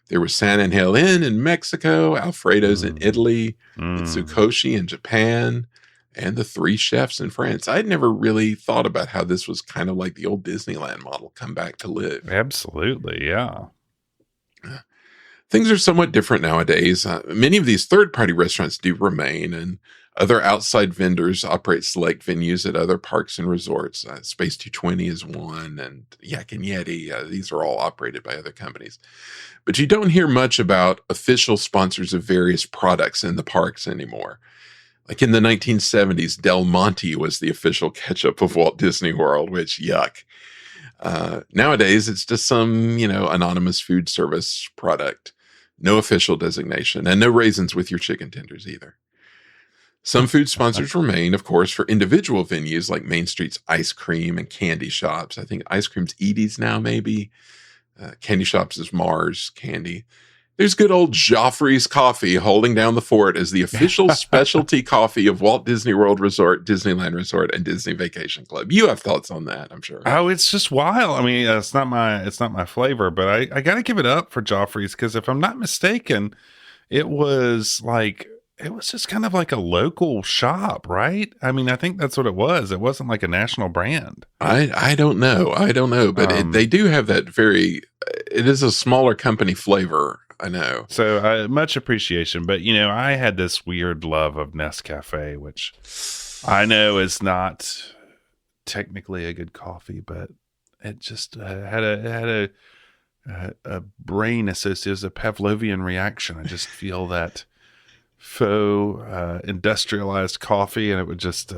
There was San Angel Inn in Mexico, Alfredo's in Italy, Mitsukoshi in Japan, and the Three Chefs in France. I'd never really thought about how this was kind of like the old Disneyland model come back to live. Absolutely, yeah. Things are somewhat different nowadays. Many of these third-party restaurants do remain, and other outside vendors operate select venues at other parks and resorts. Space 220 is one, and Yak and Yeti. These are all operated by other companies. But you don't hear much about official sponsors of various products in the parks anymore. Like in the 1970s, Del Monte was the official ketchup of Walt Disney World, which, yuck. Nowadays, it's just some, anonymous food service product. No official designation, and no raisins with your chicken tenders either. Some food sponsors remain, of course, for individual venues like Main Street's ice cream and candy shops. I think ice cream's Edie's now, maybe. Candy shops is Mars Candy. There's good old Joffrey's Coffee holding down the fort as the official specialty coffee of Walt Disney World Resort, Disneyland Resort, and Disney Vacation Club. You have thoughts on that, I'm sure. Oh, it's just wild. I mean, it's not my flavor, but I got to give it up for Joffrey's because if I'm not mistaken, it was just kind of like a local shop, right? I mean, I think that's what it was. It wasn't like a national brand. I don't know, but they do have that it is a smaller company flavor. I know. So much appreciation, but I had this weird love of Nescafe, which I know is not technically a good coffee, but it just had a brain associated as a Pavlovian reaction. I just feel that faux industrialized coffee, and it would just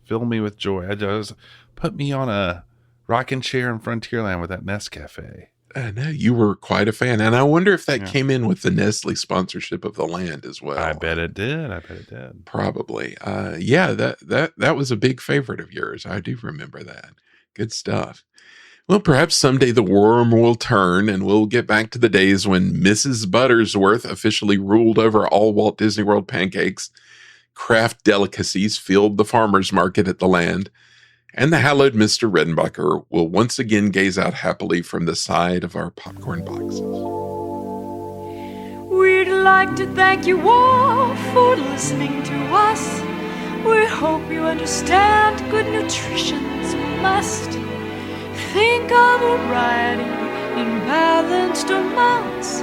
fill me with joy. It just put me on a rocking chair in Frontierland with that Nescafe. I know you were quite a fan, and I wonder if that came in with the Nestle sponsorship of the land as well. I bet it did. Probably. That was a big favorite of yours. I do remember that. Good stuff. Well, perhaps someday the worm will turn, and we'll get back to the days when Mrs. Buttersworth officially ruled over all Walt Disney World pancakes, craft delicacies filled the farmers market at the land, and the hallowed Mr. Redenbacher will once again gaze out happily from the side of our popcorn boxes. We'd like to thank you all for listening to us. We hope you understand good nutrition's a must. Think of variety in balanced amounts.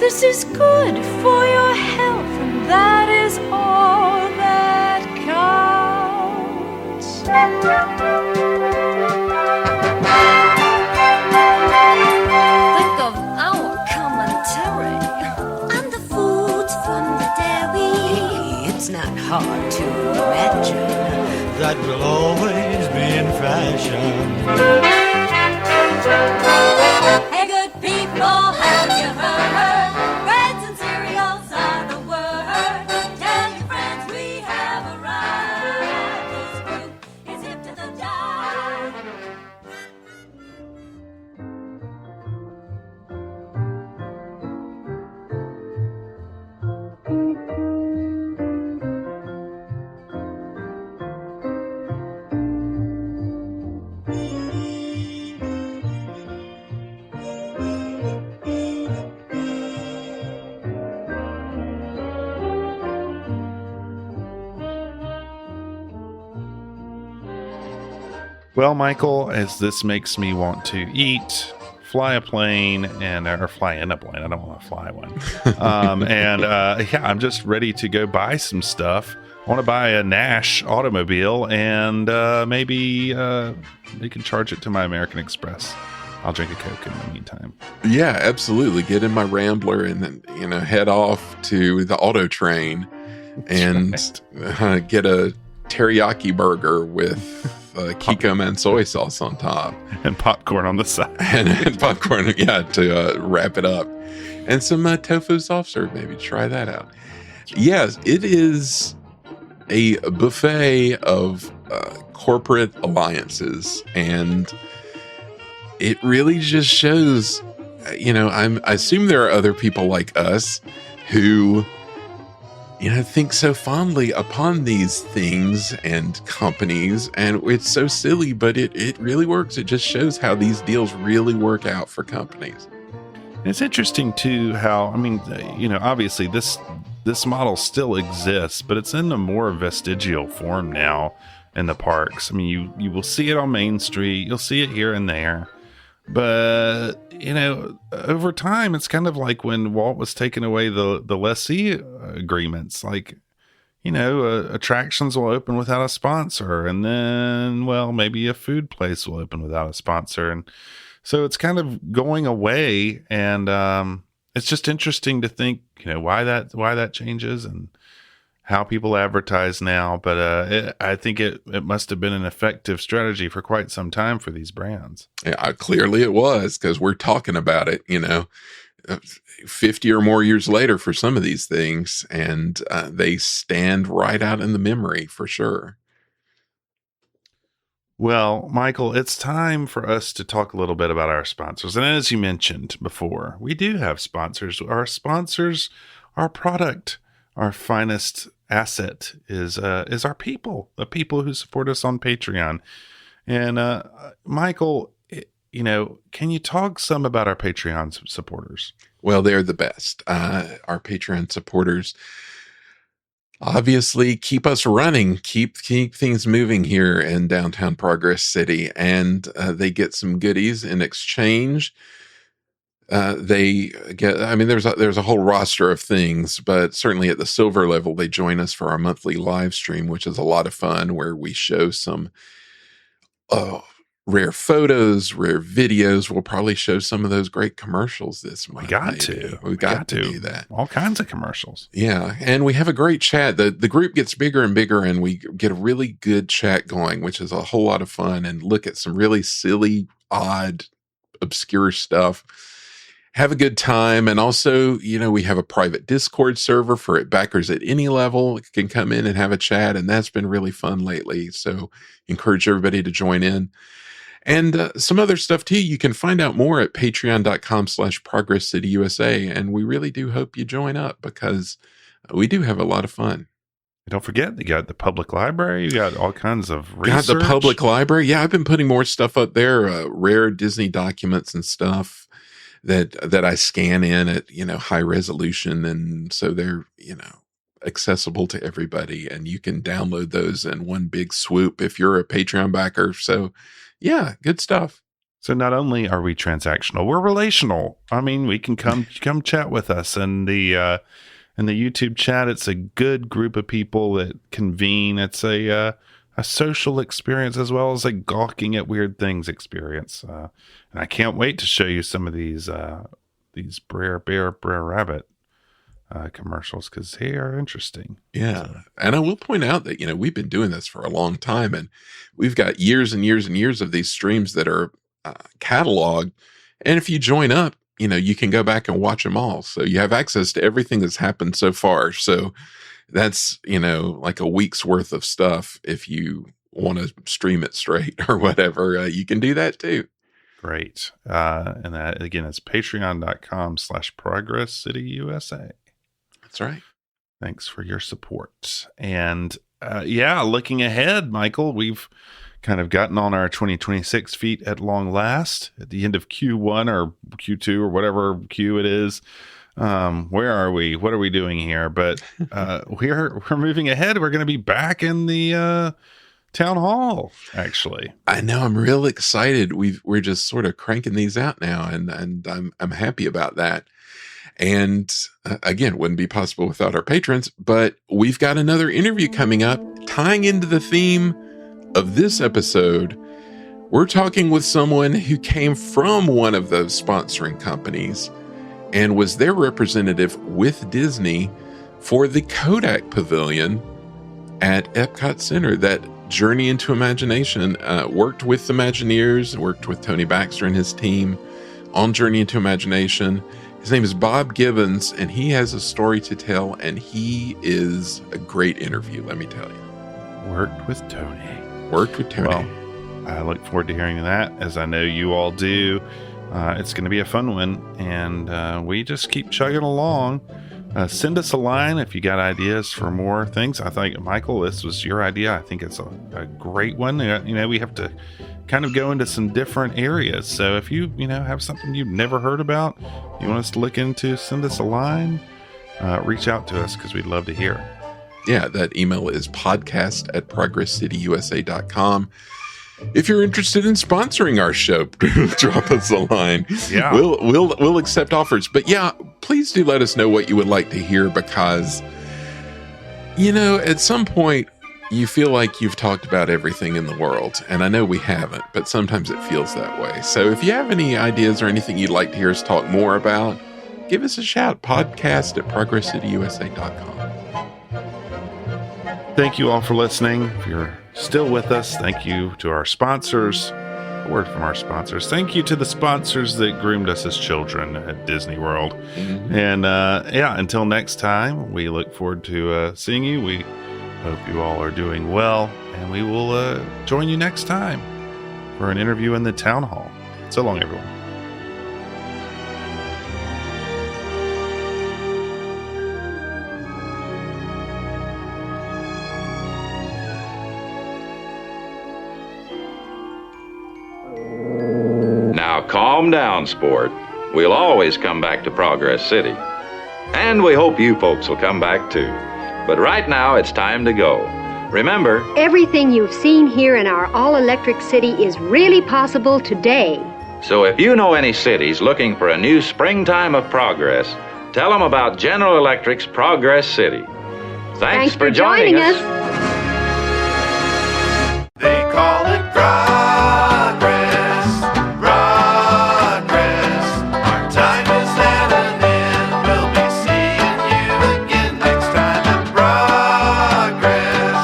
This is good for your health, and that is all that counts. Think of our commentary on the foods from the dairy. It's not hard to imagine that will always be in fashion. Hey, good people, have you heard? Breads and cereals are the word. Tell your friends we have arrived. This group is hip to the jive. Well, Michael, as this makes me want to eat, fly a plane, or fly in a plane. I don't want to fly one. I'm just ready to go buy some stuff. I want to buy a Nash automobile, and maybe they can charge it to my American Express. I'll drink a Coke in the meantime. Yeah, absolutely. Get in my Rambler and then, head off to the auto train and get a teriyaki burger with Kiko and soy sauce on top. And popcorn on the side. and popcorn, to wrap it up. And some tofu soft serve, maybe. Try that out. Yes, it is a buffet of corporate alliances, and it really just shows, I assume there are other people like us who think so fondly upon these things and companies, and it's so silly, but it really works. It just shows how these deals really work out for companies. It's interesting too how, obviously this model still exists, but it's in a more vestigial form now in the parks. I mean, you will see it on Main Street, you'll see it here and there, but over time, it's kind of like when Walt was taking away the lessee agreements. Like, attractions will open without a sponsor, and then, maybe a food place will open without a sponsor, and so it's kind of going away. And it's just interesting to think, why that changes and how people advertise now. But I think it must have been an effective strategy for quite some time for these brands. Yeah, clearly it was, because we're talking about it, 50 or more years later for some of these things, and they stand right out in the memory for sure. Well, Michael, it's time for us to talk a little bit about our sponsors. And as you mentioned before, we do have sponsors. Our sponsors, our product, our finest asset is our people, the people who support us on Patreon. And Michael, can you talk some about our Patreon supporters? Well, they're the best. Our Patreon supporters obviously keep us running, keep things moving here in downtown Progress City, and they get some goodies in exchange. They get, there's a whole roster of things, but certainly at the silver level, they join us for our monthly live stream, which is a lot of fun, where we show some rare photos, rare videos. We'll probably show some of those great commercials this month. We've got to do that. All kinds of commercials. Yeah. And we have a great chat. The group gets bigger and bigger, and we get a really good chat going, which is a whole lot of fun, and look at some really silly, odd, obscure stuff. Have a good time. And also, we have a private Discord server for backers at any level. You can come in and have a chat, and that's been really fun lately. So encourage everybody to join in. And some other stuff too. You can find out more at patreon.com/Progress City USA. And we really do hope you join up, because we do have a lot of fun. Don't forget, you got the public library. You got all kinds of research. Got the public library. Yeah, I've been putting more stuff up there, rare Disney documents and stuff that I scan in at, high resolution. And so they're, accessible to everybody, and you can download those in one big swoop if you're a Patreon backer. So yeah, good stuff. So not only are we transactional, we're relational. I mean, we can come chat with us in the YouTube chat. It's a good group of people that convene. It's a social experience as well as a gawking at weird things experience. And I can't wait to show you some of these Brer Rabbit commercials, because they are interesting. Yeah. So. And I will point out that, we've been doing this for a long time, and we've got years and years and years of these streams that are cataloged. And if you join up, you can go back and watch them all. So you have access to everything that's happened so far. So that's, like a week's worth of stuff. If you want to stream it straight or whatever, you can do that too. Great. And that, again, is patreon.com/Progress City USA. That's right. Thanks for your support. And looking ahead, Michael, we've kind of gotten on our 2026 feet at long last at the end of Q1 or Q2 or whatever Q it is. Where are we? What are we doing here? But we're moving ahead. We're going to be back in the town hall, actually. I know. I'm real excited. We're just sort of cranking these out now, and I'm happy about that. And again, wouldn't be possible without our patrons, but we've got another interview coming up tying into the theme of this episode. We're talking with someone who came from one of those sponsoring companies and was their representative with Disney for the Kodak Pavilion at EPCOT Center. That Journey into Imagination, worked with Imagineers, worked with Tony Baxter and his team on Journey into Imagination. His name is Bob Gibbons, and he has a story to tell, and he is a great interview, let me tell you. Worked with Tony. Well, I look forward to hearing that, as I know you all do. It's going to be a fun one, and we just keep chugging along. Send us a line if you got ideas for more things. I think, Michael, this was your idea. I think it's a great one. We have to kind of go into some different areas. So if you have something you've never heard about, you want us to look into, send us a line, reach out to us, because we'd love to hear. Yeah, that email is podcast@progresscityusa.com. If you're interested in sponsoring our show, drop us a line. Yeah, we'll accept offers. But yeah, please do let us know what you would like to hear, because at some point you feel like you've talked about everything in the world, and I know we haven't, but sometimes it feels that way. So if you have any ideas or anything you'd like to hear us talk more about, give us a shout. podcast@progresscityusa.com. Thank you all for listening. If you're still with us, thank you to our sponsors. A word from our sponsors. Thank you to the sponsors that groomed us as children at Disney World. Mm-hmm. And until next time, we look forward to seeing you. We hope you all are doing well, and we will join you next time for an interview in the town hall. So long, everyone. Now calm down, sport. We'll always come back to Progress City. And we hope you folks will come back too. But right now, it's time to go. Remember, everything you've seen here in our all-electric city is really possible today. So if you know any cities looking for a new springtime of progress, tell them about General Electric's Progress City. Thanks for joining us. They call it progress, progress. Our time is at an end. We'll be seeing you again next time at Progress,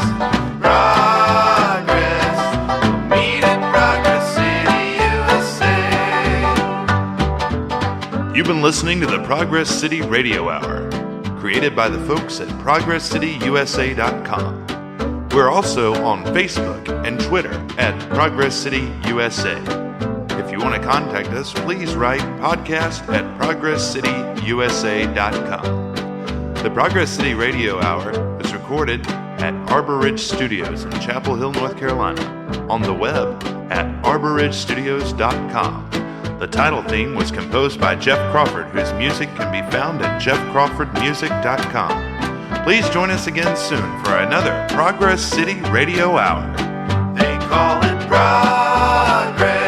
progress. We'll meet at Progress City, USA. You've been listening to the Progress City Radio Hour, created by the folks at ProgressCityUSA.com. We're also on Facebook and Twitter at Progress City USA. If you want to contact us, please write podcast at ProgressCityUSA.com. The Progress City Radio Hour is recorded at Arbor Ridge Studios in Chapel Hill, North Carolina, on the web at arborridgestudios.com. The title theme was composed by Jeff Crawford, whose music can be found at jeffcrawfordmusic.com. Please join us again soon for another Progress City Radio Hour. They call it progress.